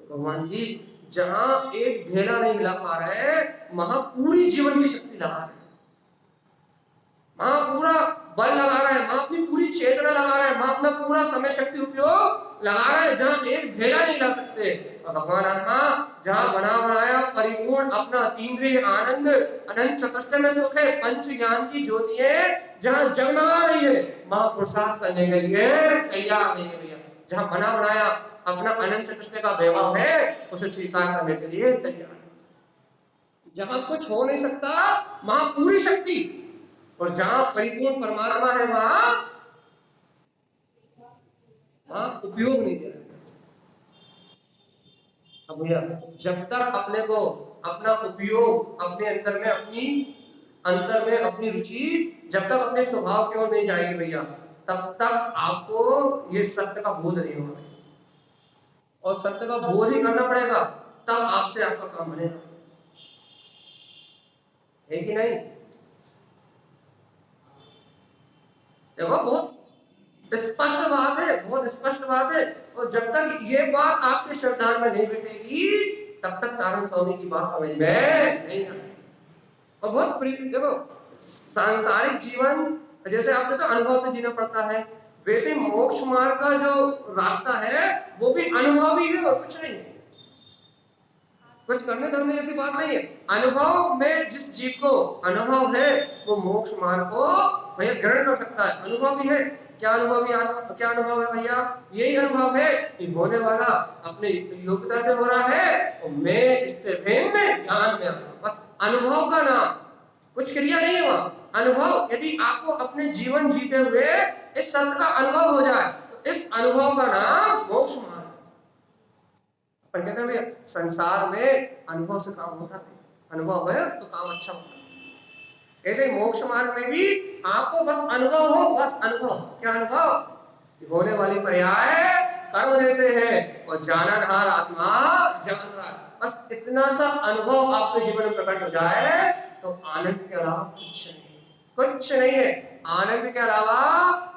तो भगवान जी जहां एक ढेला नहीं हिला पा रहे, वहां पूरी जीवन की शक्ति लगा रहे, वहां पूरा बल लगा रहे हैं, वहां अपनी पूरी चेतना लगा रहे हैं, वहां अपना पूरा समय शक्ति उपयोग लगा रहे हैं, जहां एक ढेला नहीं ला सकते। और भगवान आत्मा जहां बना बनाया परिपूर्ण अपना अतीन्द्रिय आनंद अनंत चतुष्टय में सुख है, पंच ज्ञान की ज्योति है, जहां जगमगा रही है, वहां प्रसाद करने के लिए तैयार नहीं है भैया। जहां बना बनाया अपना अनंत चतुष्टय का वैभव है, उसे स्वीकार करने के लिए तैयार। जहां कुछ हो नहीं सकता वहां पूरी शक्ति, और जहां परिपूर्ण परमात्मा है वहां उपयोग नहीं दे रहा। अब भैया जब तक अपने को अपना उपयोग अपने अंदर में अपनी रुचि जब तक अपने स्वभाव की ओर नहीं जाएगी भैया, तब तक आपको ये सत्य का बोध नहीं होगा, और सत्य का बोध ही करना पड़ेगा, तब आपसे आपका काम बनेगा, है कि नहीं? देखो बहुत स्पष्ट बात है, बहुत स्पष्ट बात है। और जब तक ये बात आपके श्रद्धा में नहीं बैठेगी तब तक तारण स्वामी की बात समझ में नहीं आएगी। और बहुत प्रिय देखो, सांसारिक जीवन जैसे आपने तो अनुभव से जीना पड़ता है, वैसे मोक्ष मार्ग का जो रास्ता है वो भी अनुभव ही है और कुछ नहीं है। कुछ करने धरने जैसी बात नहीं है। अनुभव में जिस जीव को अनुभव है वो मोक्ष मार्ग को भैया ग्रहण कर सकता है। अनुभव भी है। क्या अनुभव है भैया? यही अनुभव है कि होने वाला अपने योग्यता से हो रहा है और मैं इससे भिन्न ज्ञान में बस अनुभव का नाम, कुछ क्रिया नहीं है वहां। अनुभव यदि आपको अपने जीवन जीते हुए इस सत्य का अनुभव हो जाए तो इस अनुभव का नाम मोक्ष मार्ग। पर कहते हैं भैया संसार में अनुभव से काम होता है, अनुभव है तो काम अच्छा होता है। ऐसे मोक्ष मार्ग में भी आपको बस अनुभव हो, बस अनुभव। क्या अनुभव? होने वाली पर्याय कर्म जैसे है और जाननहार आत्मा जान रहा है। बस इतना सा अनुभव आपके जीवन में प्रकट हो जाए तो आनंद के अलावा कुछ नहीं, कुछ नहीं है। आनंद के अलावा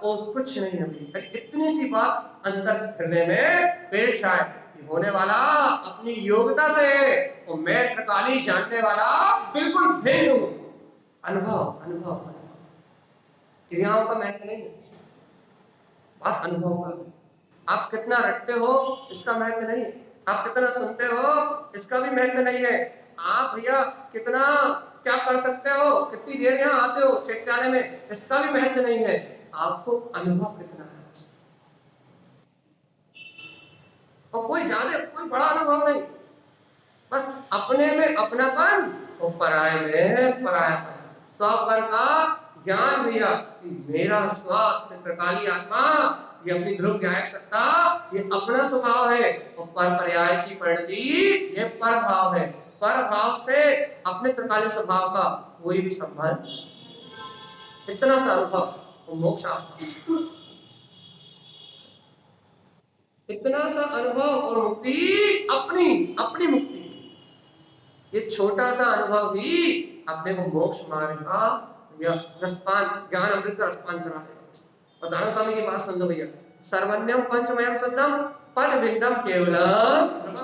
और कुछ नहीं है। इतनी सी बात अंतर हृदय में पेश आए, होने वाला अपनी योग्यता से और मैं त्रिकाली जानने वाला बिल्कुल भिन्न हूं। अनुभव अनुभव क्रियाओं का महत्व नहीं है, बस अनुभव का। आप कितना रटते हो इसका महत्व नहीं है, आप कितना सुनते हो इसका भी महत्व नहीं है। आप भैया कितना क्या कर सकते हो, कितनी देर यहाँ आते हो चैत्यालय में, इसका भी महत्व नहीं है। आपको अनुभव कितना है, और कोई ज्यादा कोई बड़ा अनुभव नहीं, बस अपने में अपनापन और पराये में परायापन। स्वपर का ज्ञान भैया कि मेरा स्व चित्रकाली आत्मा ये अपनी ध्रुव गायक सत्ता ये अपना स्वभाव है और पर पर्याय की परिणति ये पर भाव है। पर भाव से अपने त्रिकाली स्वभाव का कोई भी संबंध, इतना सा अनुभव और मोक्ष आपका, इतना सा अनुभव और मुक्ति अपनी अपनी मुक्ति। ये छोटा सा अनुभव ही अपने को मोक्ष मार्ग का या रसपान ज्ञान अमृत का रसपान करा देगा। और दानव स्वामी की बात सुन लो भैया, सर्वज्ञम पंचमयम सत्यम पद विंदम केवलम।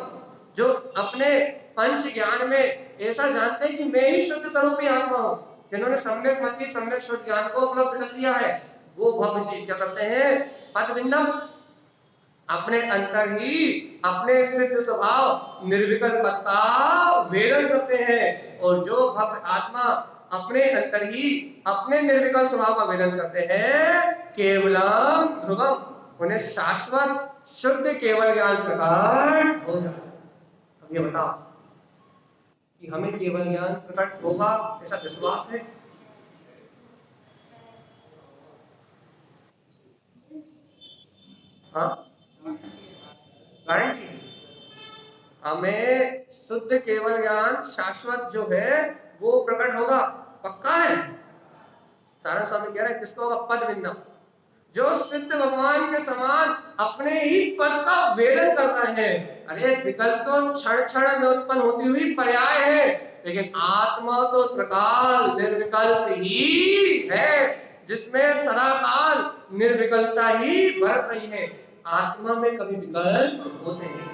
जो अपने पंच ज्ञान में ऐसा जानते हैं कि मैं ही शुद्ध स्वरूपी आत्मा हूं, जिन्होंने सम्यक मति सम्यक शुद्ध ज्ञान को उपलब्ध कर लिया है, वो भव्य जीव क्या करते हैं? पद विंदम अपने अंतर ही अपने सिद्ध स्वभाव निर्विकल्प पद का वेदन करते हैं। और जो भक्त आत्मा अपने अंतर ही अपने निर्विकल्प स्वभाव का वेदन करते हैं केवलम ध्रुवम, उन्हें शाश्वत शुद्ध केवल ज्ञान प्रकट हो जाता है। अब ये बताओ कि हमें केवल ज्ञान प्रकट होगा ऐसा विश्वास है? हाँ, गारंटी हमें शुद्ध केवल ज्ञान शाश्वत जो है वो प्रकट होगा, पक्का है। तारण स्वामी कह रहे हैं किसको होगा? पद विंदम, जो सिद्ध भगवान के समान अपने ही पद का वेदन करना है। अरे विकल्प तो क्षण क्षण में उत्पन्न होती हुई पर्याय है, लेकिन आत्मा तो त्रिकाल निर्विकल्प ही है, जिसमें सदाकाल निर्विकल्पता ही बरत रही है। आत्मा में कभी विकल्प होते हैं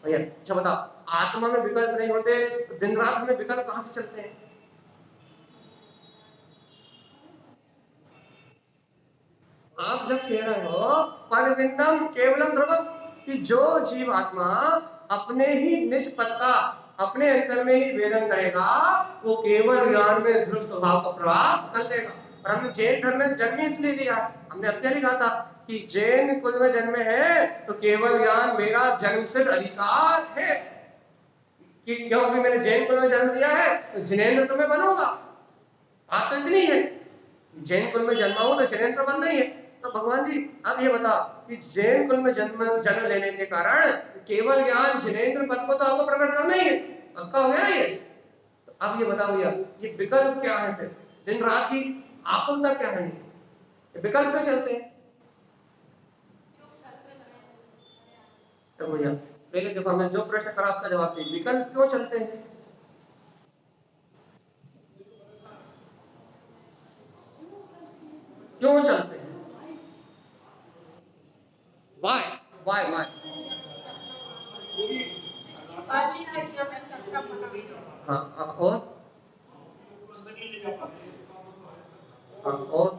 भैया? अच्छा बताओ, आत्मा में विकल्प नहीं होते तो दिन रात हमें विकल्प कहां से चलते हैं? आप जब कह रहे हो पदविंदम केवलम ध्रुवम कि जो जीव आत्मा अपने ही निज पद का अपने अंतर में ही वेदन करेगा वो केवल ज्ञान में ध्रुव स्वभाव को प्राप्त कर लेगा। और हमने जैन धर्म में जन्म इसलिए दिया, हमने अब क्या लिखा था कि जैन कुल में जन्म है तो केवल ज्ञान मेरा जन्म सिद्ध अधिकार है, कि क्योंकि मैंने जैन कुल में जन्म दिया है तो जिनेंद्र तो मैं बनूंगा। बात तो इतनी है, जैन कुल में जन्मा हूं तो जिनेंद्र बनना ही है। तो भगवान जी आप ये बता कि जैन कुल में जन्म लेने के कारण केवल ज्ञान जिनेंद्र पद को तो आपको प्रकट करना ही है, पक्का हो गया ना ये? तो अब ये बताओ भैया ये विकल्प क्या है? फिर दिन रात की आकुलता क्या है? ये विकल्प क्यों चलते हैं? तो भैया पहले देखो हमें जो प्रश्न करा उसका जवाब चाहिए, विकल्प क्यों चलते हैं? क्यों चलते हैं? हाँ और और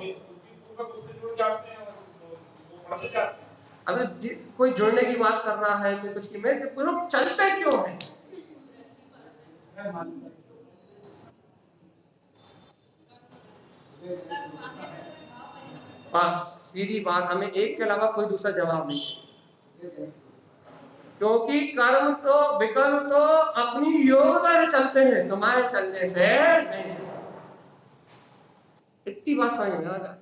अगर कोई जुड़ने की बात कर रहा है कि कुछ की में तो लोग चलते क्यों है? बस सीधी बात, हमें एक के अलावा कोई दूसरा जवाब नहीं, क्योंकि कर्म तो विकल्प तो अपनी योग्यता से चलते हैं, तुम्हारे चलने से नहीं चलते। इतनी बात समझ में आ जाए।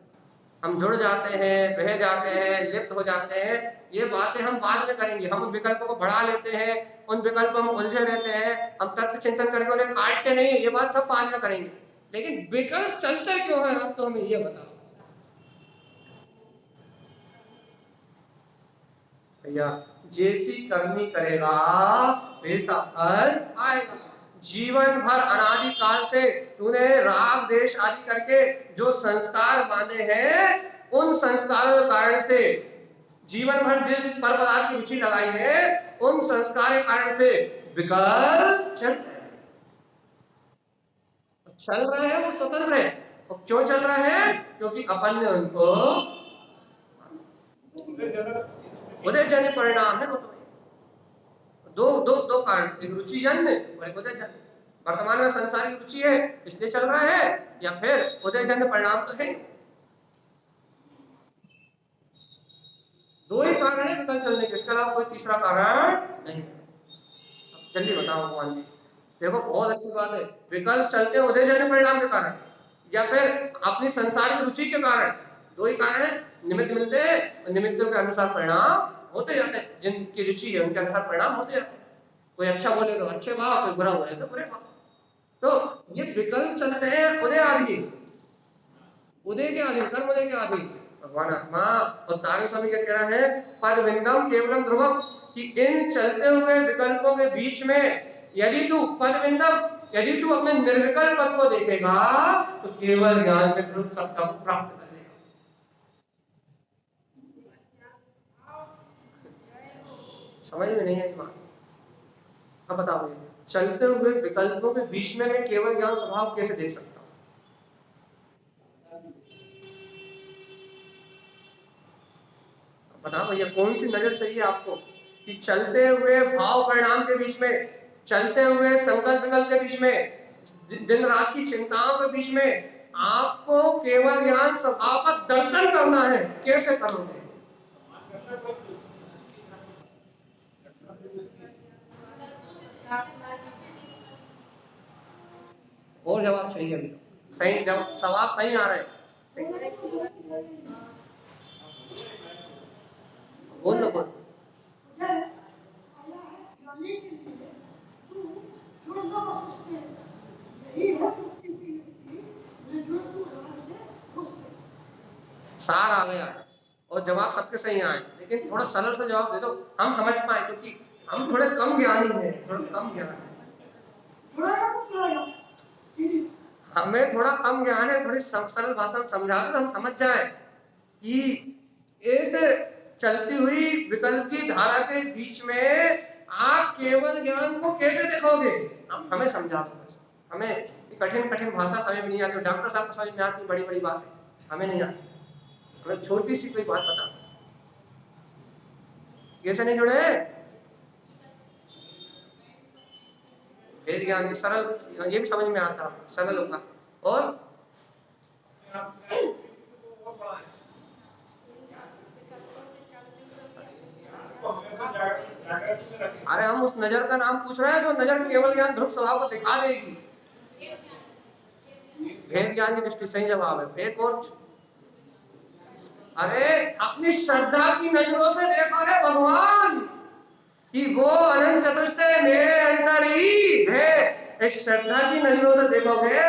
हम जुड़ जाते हैं, बह जाते हैं, लिप्त हो जाते हैं, ये बातें हम बाद में करेंगे। हम उन विकल्पों को बढ़ा लेते हैं, उन विकल्पों में उलझे रहते हैं, हम तत्व चिंतन करके उन्हें काटते नहीं है, ये बात सब बाद में करेंगे। लेकिन विकल्प चलते क्यों है, अब तो हमें ये बताओ भैया। जैसी करनी करेगा वैसा फल आएगा। जीवन भर अनादि काल से तूने राग देश आदि करके जो संस्कार बांधे हैं, उन संस्कारों के कारण से जीवन भर जिस पर पदार्थ की रुचि लगाई है, उन संस्कार के कारण से विकल्प चल रहे हैं। वो स्वतंत्र है। और क्यों चल रहे हैं? क्योंकि अपन ने उनको उदयजन्य परिणाम है। वो तो दो कारण, एक रुचि जन्य और एक उदयजन्य। वर्तमान में संसार की रुचि है इसलिए चल रहा है, या फिर उदयजन्य परिणाम तो है। दो ही कारण है विकल्प चलने के, इसके अलावा कोई तीसरा कारण नहीं। जल्दी बताओ भगवान जी। देखो बहुत अच्छी बात है, विकल्प चलते उदयजन्य परिणाम के कारण या फिर अपनी संसार की रुचि के कारण। दो ही कारण है, निमित्त मिलते हैं और निमित्तों के अनुसार परिणाम होते जाते हैं। जिनकी रुचि है उनके अनुसार परिणाम होते जाते हैं। कोई अच्छा बोले तो अच्छे भाव, कोई बुरा बोले तो बुरे भाव। तो ये विकल्प चलते हैं उदय आदि, उदय के आदि, कर्म उदय के आदि। भगवान आत्मा और तारक स्वामी क्या कह रहा है, पद विंदम केवलम ध्रुवम, कि इन चलते हुए विकल्पों के बीच में यदि तू पद विंदम, यदि तू अपने निर्विकल्प पद को देखेगा तो केवल ज्ञान में ध्रुव सत्ता को प्राप्त कर लेगा। समझ में नहीं आई बात? अब बताओ, चलते हुए विकल्पों के बीच में मैं केवल ज्ञान स्वभाव कैसे देख सकता हूं? बताओ भैया, कौन सी नजर चाहिए आपको कि चलते हुए भाव परिणाम के बीच में, चलते हुए संकल्प विकल्प के बीच में, दिन रात की चिंताओं के बीच में आपको केवल ज्ञान स्वभाव का दर्शन करना है, कैसे करोगे? और जवाब चाहिए अभी? सही जवाब, सवाल सही आ रहे हैं। बोल दो बोल। सार आ गया और जवाब सबके सही आए, लेकिन थोड़ा सरल सा जवाब दे दो, हम समझ पाए, क्योंकि हम थोड़े कम ज्ञानी हैं, थोड़ा कम ज्ञान हमें थोड़ा कम ज्ञान है। थोड़ी सरल भाषा में समझा दो तो हम समझ जाए कि ऐसे चलती हुई विकल्प की धारा के बीच में आप केवल ज्ञान को कैसे देखोगे? आप हमें समझा दो। हमें कठिन कठिन भाषा समझ में नहीं आती, डॉक्टर साहब को समझ में आती बड़ी बड़ी बात है, हमें नहीं आती। हमें छोटी सी कोई बात बता, कैसे नहीं जुड़े? वेद ज्ञान सरल, ये भी समझ में आता, सरल होगा। और अरे हम उस नजर का नाम पूछ रहे हैं जो नजर केवल ज्ञान ध्रुव स्वभाव को दिखा देगी। भेद ज्ञान की दृष्टि सही जवाब है। एक और, अरे अपनी श्रद्धा की नजरों से देखो रे भगवान कि वो अनंत चतुष्टय मेरे अंदर ही है। इस श्रद्धा की नजरों से देखोगे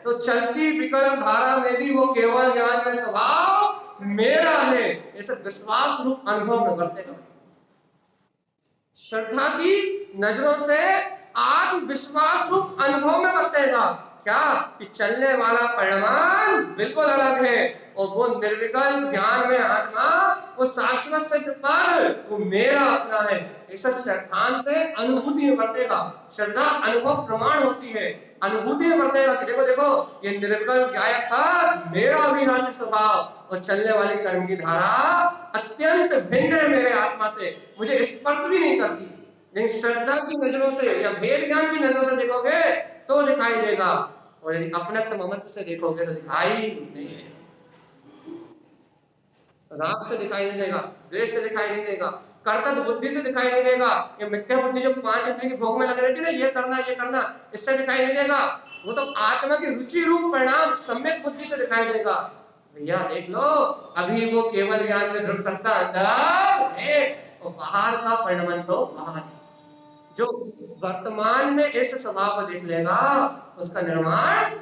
तो चलती विकल्प धारा में भी वो केवल ज्ञान में स्वभाव मेरा है, ऐसे विश्वास रूप अनुभव में बरतेगा। श्रद्धा की नजरों से आत्मविश्वास रूप अनुभव में बरतेगा। क्या कि चलने वाला परिणाम बिल्कुल अलग है और वो निर्विकल्प ज्ञान में आत्मा वो शाश्वत सिद्ध पद वो मेरा अपना है। ऐसा श्रद्धान से अनुभूति में बरतेगा। श्रद्धा अनुभव प्रमाण होती है, अनुभूति में बरतेगा कि देखो देखो ये निर्विकल्प गायक पद मेरा अविनाशी स्वभाव और चलने वाली कर्म की धारा अत्यंत भिन्न है मेरे आत्मा से, मुझे स्पर्श भी नहीं करती। लेकिन श्रद्धा की नजरों से या भेद ज्ञान की नजरों से देखोगे तो दिखाई देगा, और यदि अपनत्व ममत्व से देखोगे तो दिखाई नहीं देगा। राग से दिखाई नहीं देगा, द्वेष से दिखाई नहीं देगा, कर्तव्य बुद्धि से दिखाई नहीं देगा। ये मिथ्या बुद्धि जो पांच इंद्रिय की भोग में लग रहती है ना, ये करना, इससे दिखाई नहीं देगा। वो तो आत्मा की रुचि रूप परिणाम सम्यक बुद्धि से दिखाई देगा। भैया देख लो, अभी वो केवल ज्ञान में दृढ़ सकता अंदर है और बाहर का परिणाम तो बाहर है। जो वर्तमान में इस स्वभाव को देख लेगा उसका निर्माण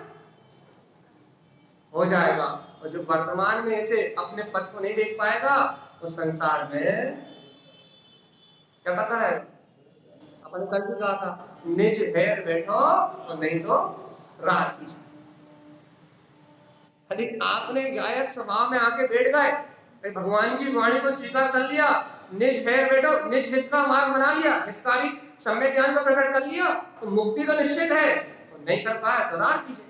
हो जाएगा, और जो वर्तमान में इसे अपने पद को नहीं देख पाएगा वो संसार में क्या करता है। अपन कल भी कहा था, निज भैर बैठो और नहीं तो रात की। यदि आपने गायक स्वभाव में आके बैठ गए, भगवान की वाणी को स्वीकार कर लिया, निज भैर बैठो, निज हित का मार्ग बना लिया, हितकारी सम्यक ज्ञान को प्रकट कर लिया, तो मुक्ति तो निश्चित है। तो नहीं कर पाया तो रात कीजिए।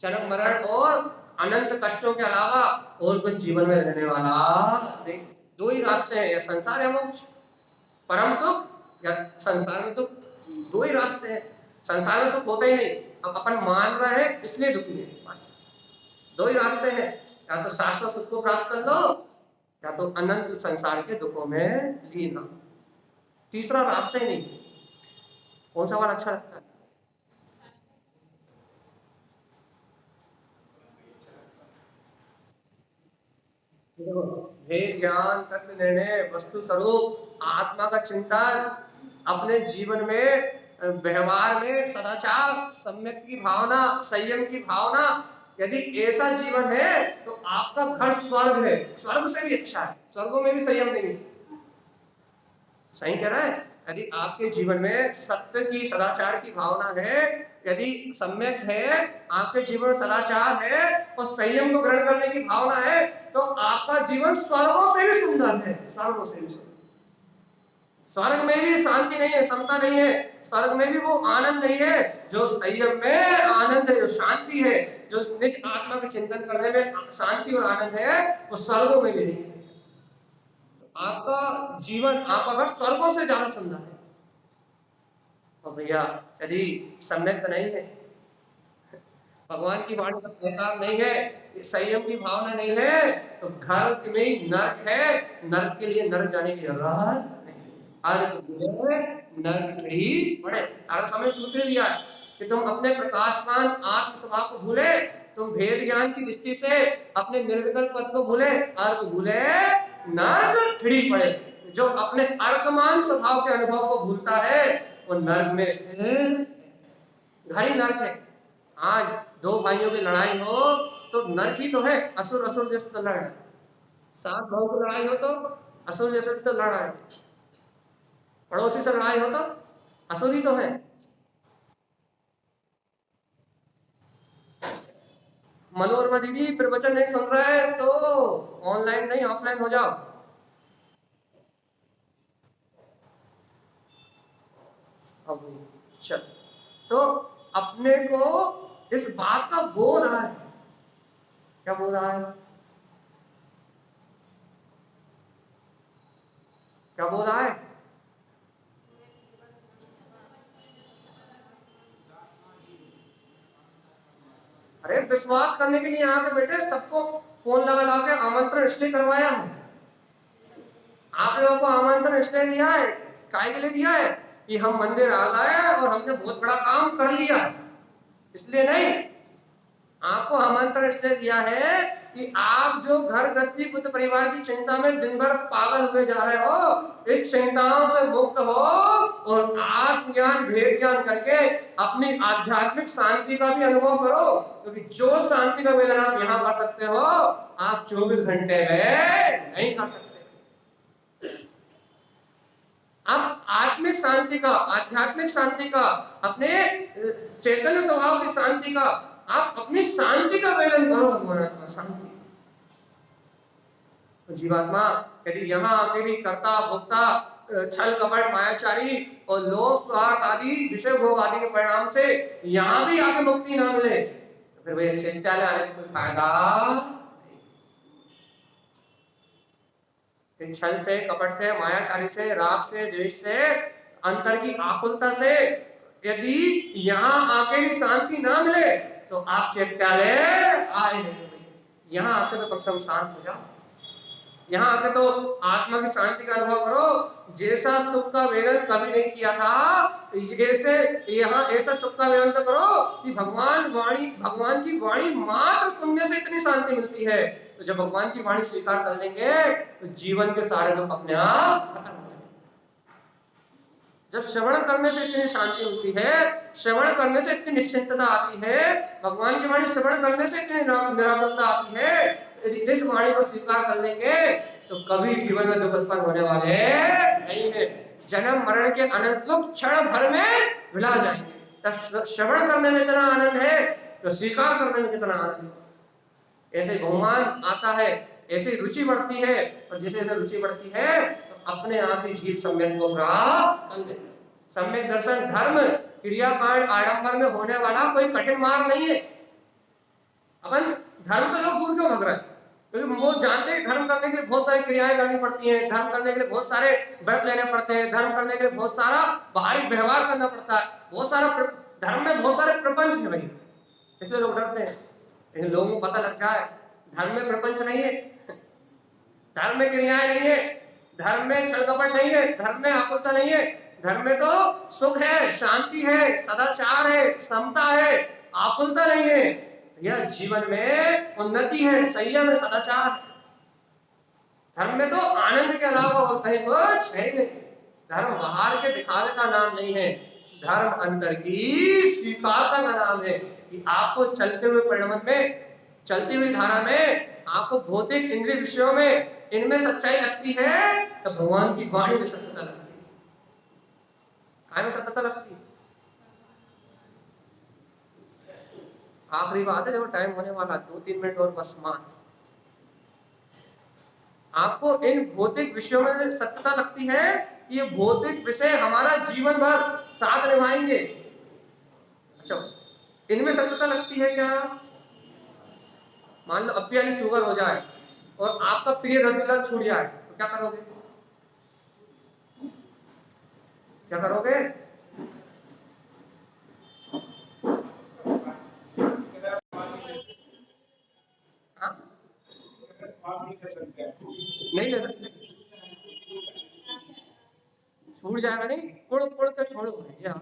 जन्म मरण और अनंत कष्टों के अलावा और कुछ जीवन में रहने वाला नहीं। दो ही रास्ते हैं, या संसार या मोक्ष, परम सुख या संसार में दुख। दो ही रास्ते हैं, संसार में सुख होता ही नहीं, अब अपन मान रहे हैं इसलिए दुखी है। बस दो ही रास्ते हैं, या तो शाश्वत सुख को प्राप्त कर लो या तो अनंत संसार के दुखों में लीन हो। तीसरा रास्ता ही नहीं। कौन सा वाला अच्छा लगता है? भेद ज्ञान, तत्व निर्णय, वस्तु स्वरूप, आत्मा का चिंतन, अपने जीवन में व्यवहार में सदाचार, सम्यक की भावना, संयम की भावना, यदि ऐसा जीवन है तो आपका घर स्वर्ग है, स्वर्ग से भी अच्छा है। स्वर्गों में भी संयम नहीं है। सही कह रहा है। यदि आपके जीवन में सत्य की, सदाचार की भावना है, यदि सम्यक है, आपके जीवन में सदाचार है और संयम को ग्रहण करने की भावना है, तो आपका जीवन स्वर्गों से भी सुंदर है। स्वर्गों से भी सुंदर। स्वर्ग में भी शांति नहीं है, समता नहीं है, स्वर्ग में भी वो आनंद नहीं है जो संयम में आनंद है, जो शांति है, जो निज आत्मा के चिंतन करने में शांति और आनंद है, वो स्वर्गों में भी नहीं है। आपका जीवन, आपका घर स्वर्गों से ज्यादा सुंदर है। और भैया यदि सम्यक नहीं है, भगवान की वाणी का सहकार नहीं है, संयम की भावना नहीं है, तो घर में नर्क है। नर्क के लिए नर्क जाने की जरूरत नर्क पड़े। समय सूत्र दिया कि तुम अपने प्रकाशमान आत्म स्वभाव को भूले, तुम भेद ज्ञान की दृष्टि से अपने निर्विकल्प पद को भूले, अर्क भूले नर्क ठिड़ी पड़े। जो अपने अर्कमान स्वभाव के अनुभव को भूलता है वो नर्क में स्थित। घर ही नर्क है। आज दो भाइयों की लड़ाई हो तो नर्क ही तो है, असुर असुर जैसे तो लड़ रहा है। सात भाइयों की लड़ाई हो तो असुर जैसे तो लड़ रहा है। पड़ोसी से लड़ाई हो तो असुर ही तो है। मनोरमा दीदी प्रवचन नहीं सुन रहे तो ऑनलाइन नहीं ऑफलाइन हो जाओ। अब चल, तो अपने को इस बात का बोध है। क्या बोध है? क्या बोध है? अरे विश्वास करने के लिए यहाँ पे बेटे सबको फोन लगा के आमंत्रण इसलिए करवाया है। आप लोगों को आमंत्रण इसलिए दिया है, काय के लिए दिया है कि हम मंदिर आ गए और हमने बहुत बड़ा काम कर लिया, इसलिए नहीं। आपको आमंत्रण इसलिए दिया है कि आप जो घर गृहस्थी पुत्र परिवार की चिंता में दिन भर पागल हुए जा रहे हो, इस चिंताओं से मुक्त हो और आत्मज्ञान भेद ज्ञान करके अपनी आध्यात्मिक शांति का भी अनुभव करो। क्योंकि जो शांति का वेदना आप यहाँ कर सकते हो आप 24 घंटे में नहीं कर सकते। आप आत्मिक शांति का, आध्यात्मिक शांति का, अपने चैतन्य स्वभाव की शांति का, आप अपनी शांति का वेदन करो। भगवान शांति जीवात्मा यदि यहाँ आके भी कर्ता भोक्ता छल कपट मायाचारी और लोभ स्वार्थ आदि विषय भोग आदि के परिणाम से यहाँ भी आके मुक्ति ना मिले तो फिर वही चैत्यालय आने का कोई फायदा नहीं। छल से कपट से मायाचारी से राग से द्वेष से अंतर की आकुलता से यदि यहाँ आके भी शांति ना मिले तो आप चैत्यालय आए नहीं। यहाँ आके तो कम से कम शांत हो जाओ, यहाँ आके तो आत्मा की शांति का अनुभव करो। जैसा सुख का वेदन कभी नहीं किया था ऐसे यहाँ ऐसा सुख का वेदन तो करो कि भगवान की वाणी मात्र सुनने से इतनी शांति मिलती है। तो जब भगवान की वाणी स्वीकार कर लेंगे तो जीवन के सारे दुख अपने आप खत्म हो जाएंगे। जब श्रवण करने से इतनी शांति मिलती है, श्रवण करने से इतनी निश्चिंतता आती है, भगवान की वाणी श्रवण करने से इतनी निराकुलता आती है, इस वाणी को स्वीकार कर लेंगे तो कभी जीवन में दुख उत्पन्न होने वाले नहीं है। जन्म मरण के अनंत दुख क्षण भर में भुला जाएंगे। तब श्रवण करने में इतना आनंद है तो स्वीकार करने में कितना आनंद है। ऐसे बहुमान आता है, ऐसे रुचि बढ़ती है, और जैसे जैसे रुचि बढ़ती है तो अपने आप ही जीव सम्यक को प्राप्त कर लेते। सम्यक दर्शन धर्म क्रियाकांड आडंबर में होने वाला कोई कठिन मार्ग नहीं है। अपन धर्म से लोग दूर क्यों भाग रहे हैं? क्योंकि वो जानते हैं धर्म करने के लिए बहुत सारी क्रियाएं करनी पड़ती हैं, धर्म करने के लिए बहुत सारे व्रत लेने पड़ते हैं, धर्म करने के लिए बहुत सारा बाहरी व्यवहार करना पड़ता है, बहुत सारा धर्म में बहुत सारे प्रपंच है भाई, इसलिए लोग डरते हैं। लेकिन लोगों को पता लग जाए धर्म में प्रपंच नहीं है, धर्म में क्रियाएं नहीं है, धर्म में छल कपट नहीं है, धर्म में आकुलता नहीं है, धर्म में तो सुख है, शांति है, सदाचार है, समता है, आकुलता नहीं है। यह जीवन में उन्नति है, संयम है, सदाचार। धर्म में तो आनंद के अलावा और कहीं कुछ है नहीं। धर्म बाहर के दिखावे का नाम नहीं है, धर्म अंतर की स्वीकारता का नाम है कि आपको चलते हुए परिणमन में, चलती हुई धारा में, आपको भौतिक इंद्रिय विषयों में इनमें सच्चाई लगती है तो भगवान की वाणी में सत्यता लगती है। काय में सत्यता लगती है? आखिरी बात है, देखो टाइम होने वाला, 2-3 मिनट और बस मात। आपको इन भौतिक विषयों में सत्यता लगती है कि ये भौतिक विषय हमारा जीवन भर साथ निभाएंगे। अच्छा, इनमें सत्यता लगती है क्या? मान लो अब भी यानी शुगर हो जाए और आपका प्रिय रसगुल्ला छूट जाए तो क्या करोगे? क्या करोगे? नहीं ले सकते, छूट जाएगा नहीं, कुड़ कुड़ के छोड़ो भैया।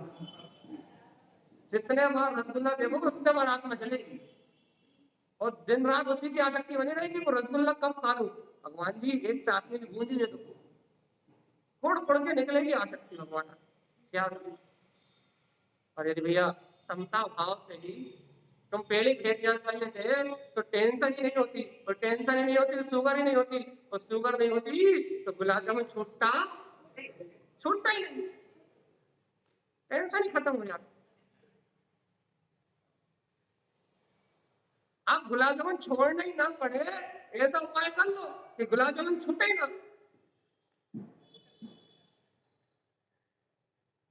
जितने बार रसगुल्ला देखोगे उतने बार आत्मा चलेगी और दिन रात उसी की आसक्ति बनी रहेगी। वो रसगुल्ला कब खा लूं, भगवान जी एक चाशनी की बूंदी दे दो, कुड़ कुड़ के निकलेगी आसक्ति भगवान क्या। और यदि भैया समता भाव से ही तुम पहले भेद ज्ञान कर लेते तो टेंशन ही नहीं होती, और टेंशन ही नहीं होती तो शुगर ही नहीं होती, और शुगर नहीं होती तो गुलाब जामुन छूटता ही नहीं, टेंशन ही खत्म हो जाती। आप गुलाब जामुन छोड़ना ही ना पड़े ऐसा उपाय कर लो कि गुलाब जामुन छूटे ही ना।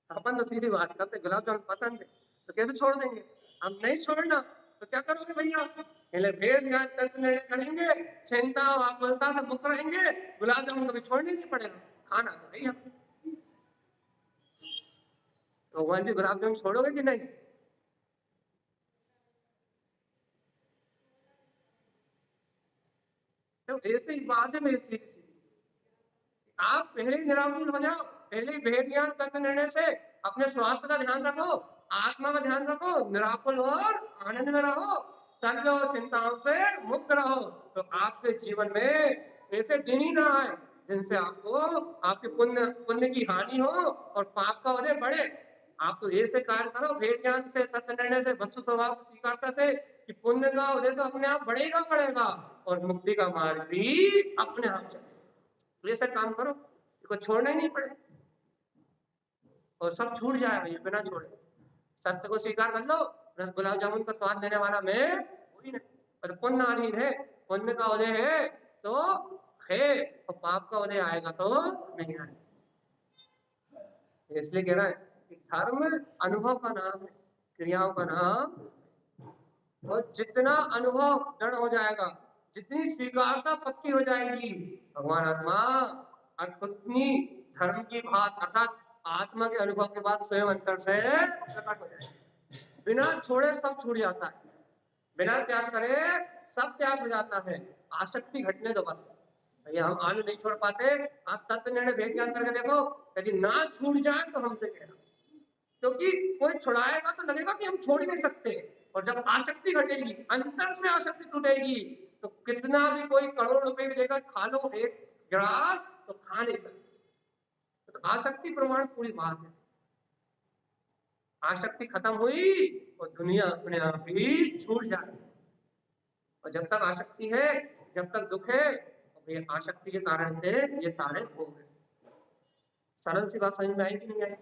अपन तो सीधी बात करते, गुलाब जामुन पसंद है तो कैसे छोड़ देंगे? हम नहीं छोड़ना तो क्या करोगे भैया? पहले भेद ज्ञान करेंगे, चिंता आकुलता से मुक्त रहेंगे, गुलाब जामुन कभी छोड़ने नहीं पड़ेगा, खाना तो नहीं हम। तो भगवान जी गुलाब जामुन छोड़ोगे कि नहीं? तो ऐसे ही बात है मेरी सीधी सीधी, आप पहले ही निराकुल हो जाओ, पहले ही भेद ज्ञान करके निर्णय से अपने स्वास्थ्य का ध्यान रखो, आत्मा का ध्यान रखो, निराकुल और आनंद में रहो, संग और चिंताओं से मुक्त रहो। तो आपके जीवन में ऐसे दिन ही ना आए जिनसे आपको आपके पुण्य की हानि हो और पाप का उदय बढ़े। आप तो ऐसे कार्य करो भेद ज्ञान से, तत्व निर्णय से, वस्तु स्वभाव की स्वीकारता से कि पुण्य का उदय तो अपने आप बढ़ेगा और मुक्ति का मार्ग भी अपने आप चलेगा। ऐसे काम करो, इसको छोड़ना ही नहीं पड़े और सब छूट जाए भैया बिना छोड़े। सत्य को स्वीकार कर लो, गुलाब जामुन का स्वाद लेने वाला मैं वही नहीं, पर पुण्य अधीन है, पुण्य का उदय है तो है और पाप का उदय आएगा तो नहीं आएगा। इसलिए कह रहा है कि धर्म अनुभव का नाम है, क्रियाओं का नाम। और जितना अनुभव दृढ़ हो जाएगा, जितनी स्वीकारता पक्की हो जाएगी भगवान आत्मा, और उतनी धर्म की बात अर्थात आत्मा के अनुभव के बाद स्वयं अंतर से प्रकट हो जाएगी। बिना छोड़े सब छूट जाता है, बिना त्याग करे सब त्याग हो जाता है। आसक्ति घटने दो बस। भैया हम आलू नहीं छोड़ पाते, आप तत्व निर्णय भेद ज्ञान करके देखो, यदि ना छूट जाए तो हमसे कहना, क्योंकि कोई छुड़ाएगा तो लगेगा कि हम छोड़ ही नहीं सकते। और जब आसक्ति घटेगी, अंतर से आसक्ति टूटेगी, तो कितना भी कोई करोड़ रुपए भी देकर खा लो एक गिलास तो खा नहीं सकते। तो आसक्ति प्रमाण पूरी बात है। आसक्ति खत्म हुई और दुनिया अपने आप ही छूट जाती है। और जब तक आसक्ति है, जब तक दुख है, ये आसक्ति के कारण से ये सारे भोग है। सरल सी बात समझ में आई कि नहीं आई?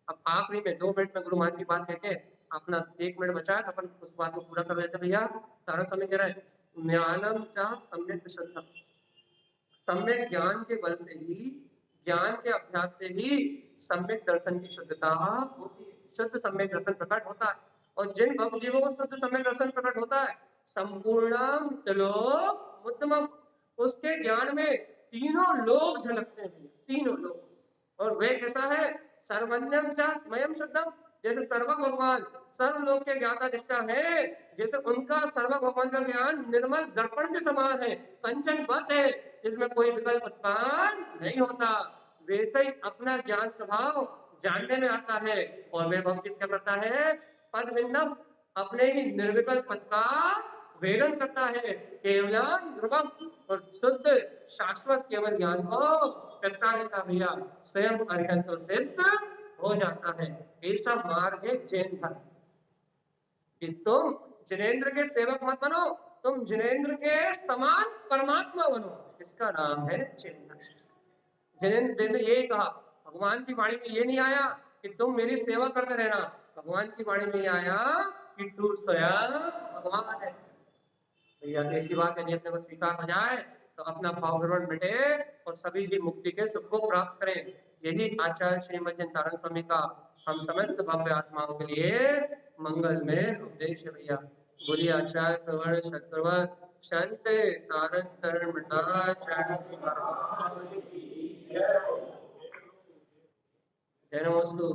अब आखिरी में 2 मिनट में गुरु महाराज की बात कहते अपना 1 मिनट बचा है तो अपन उस बात को पूरा कर लेते भैया। सारा समय कह रहा है ज्ञानम चा सम्यक श्रद्धा, सम्यक ज्ञान के बल से ही, ज्ञान के अभ्यास से ही सम्यक दर्शन की शुद्धता होती है, शुद्ध सम्यक दर्शन प्रकट होता है। और जिन भक्त जीवों को शुद्ध सम्यक दर्शन प्रकट होता है, संपूर्णम त्रिलोक उत्तमम, उसके ज्ञान में तीनों लोग झलकते हैं, तीनों लोग। और वे कैसा है? सर्वज्ञम च स्वयं शुद्धम, जैसे सर्वज्ञ भगवान सर्वलोक के ज्ञाता निष्ठा है, जैसे उनका सर्वज्ञ भगवान का ज्ञान निर्मल दर्पण के समान है, कंचन बद्ध है, जिसमें कोई विकल्प उत्पन्न नहीं होता, वैसे ही अपना ज्ञान स्वभाव जानने में आता है। और वे भक्ति क्या करता है? पद विंदम, अपने ही निर्विकल्प पद का वेदन करता है, केवलम ध्रुवम, और शुद्ध शाश्वत केवल ज्ञान को प्रगटा देता भैया, स्वयं अरिहंत सिद्ध हो जाता है। ऐसा मार्ग है जैन धर्म। तुम जिनेंद्र के सेवक मत बनो, तुम जिनेंद्र के समान परमात्मा बनो, इसका नाम है जैन धर्म। जिनेंद्र ने यही कहा, भगवान की वाणी में ये नहीं आया कि तुम मेरी सेवा करते रहना, भगवान की वाणी में आया कि तू स्वयं भगवान है। भैया ऐसी बात यदि अपने को स्वीकार हो जाए तो अपना भाव भ्रमण मिटे और सभी जी मुक्ति के सुख को प्राप्त करें। यही आचार्य श्रीमद चिंतारण स्वामी का हम समस्त भव्य आत्माओं के लिए मंगल में उपदेश है भैया। बोलिए आचार्य प्रवर सत्प्रवर संत तारण तरण जय नमस्तु।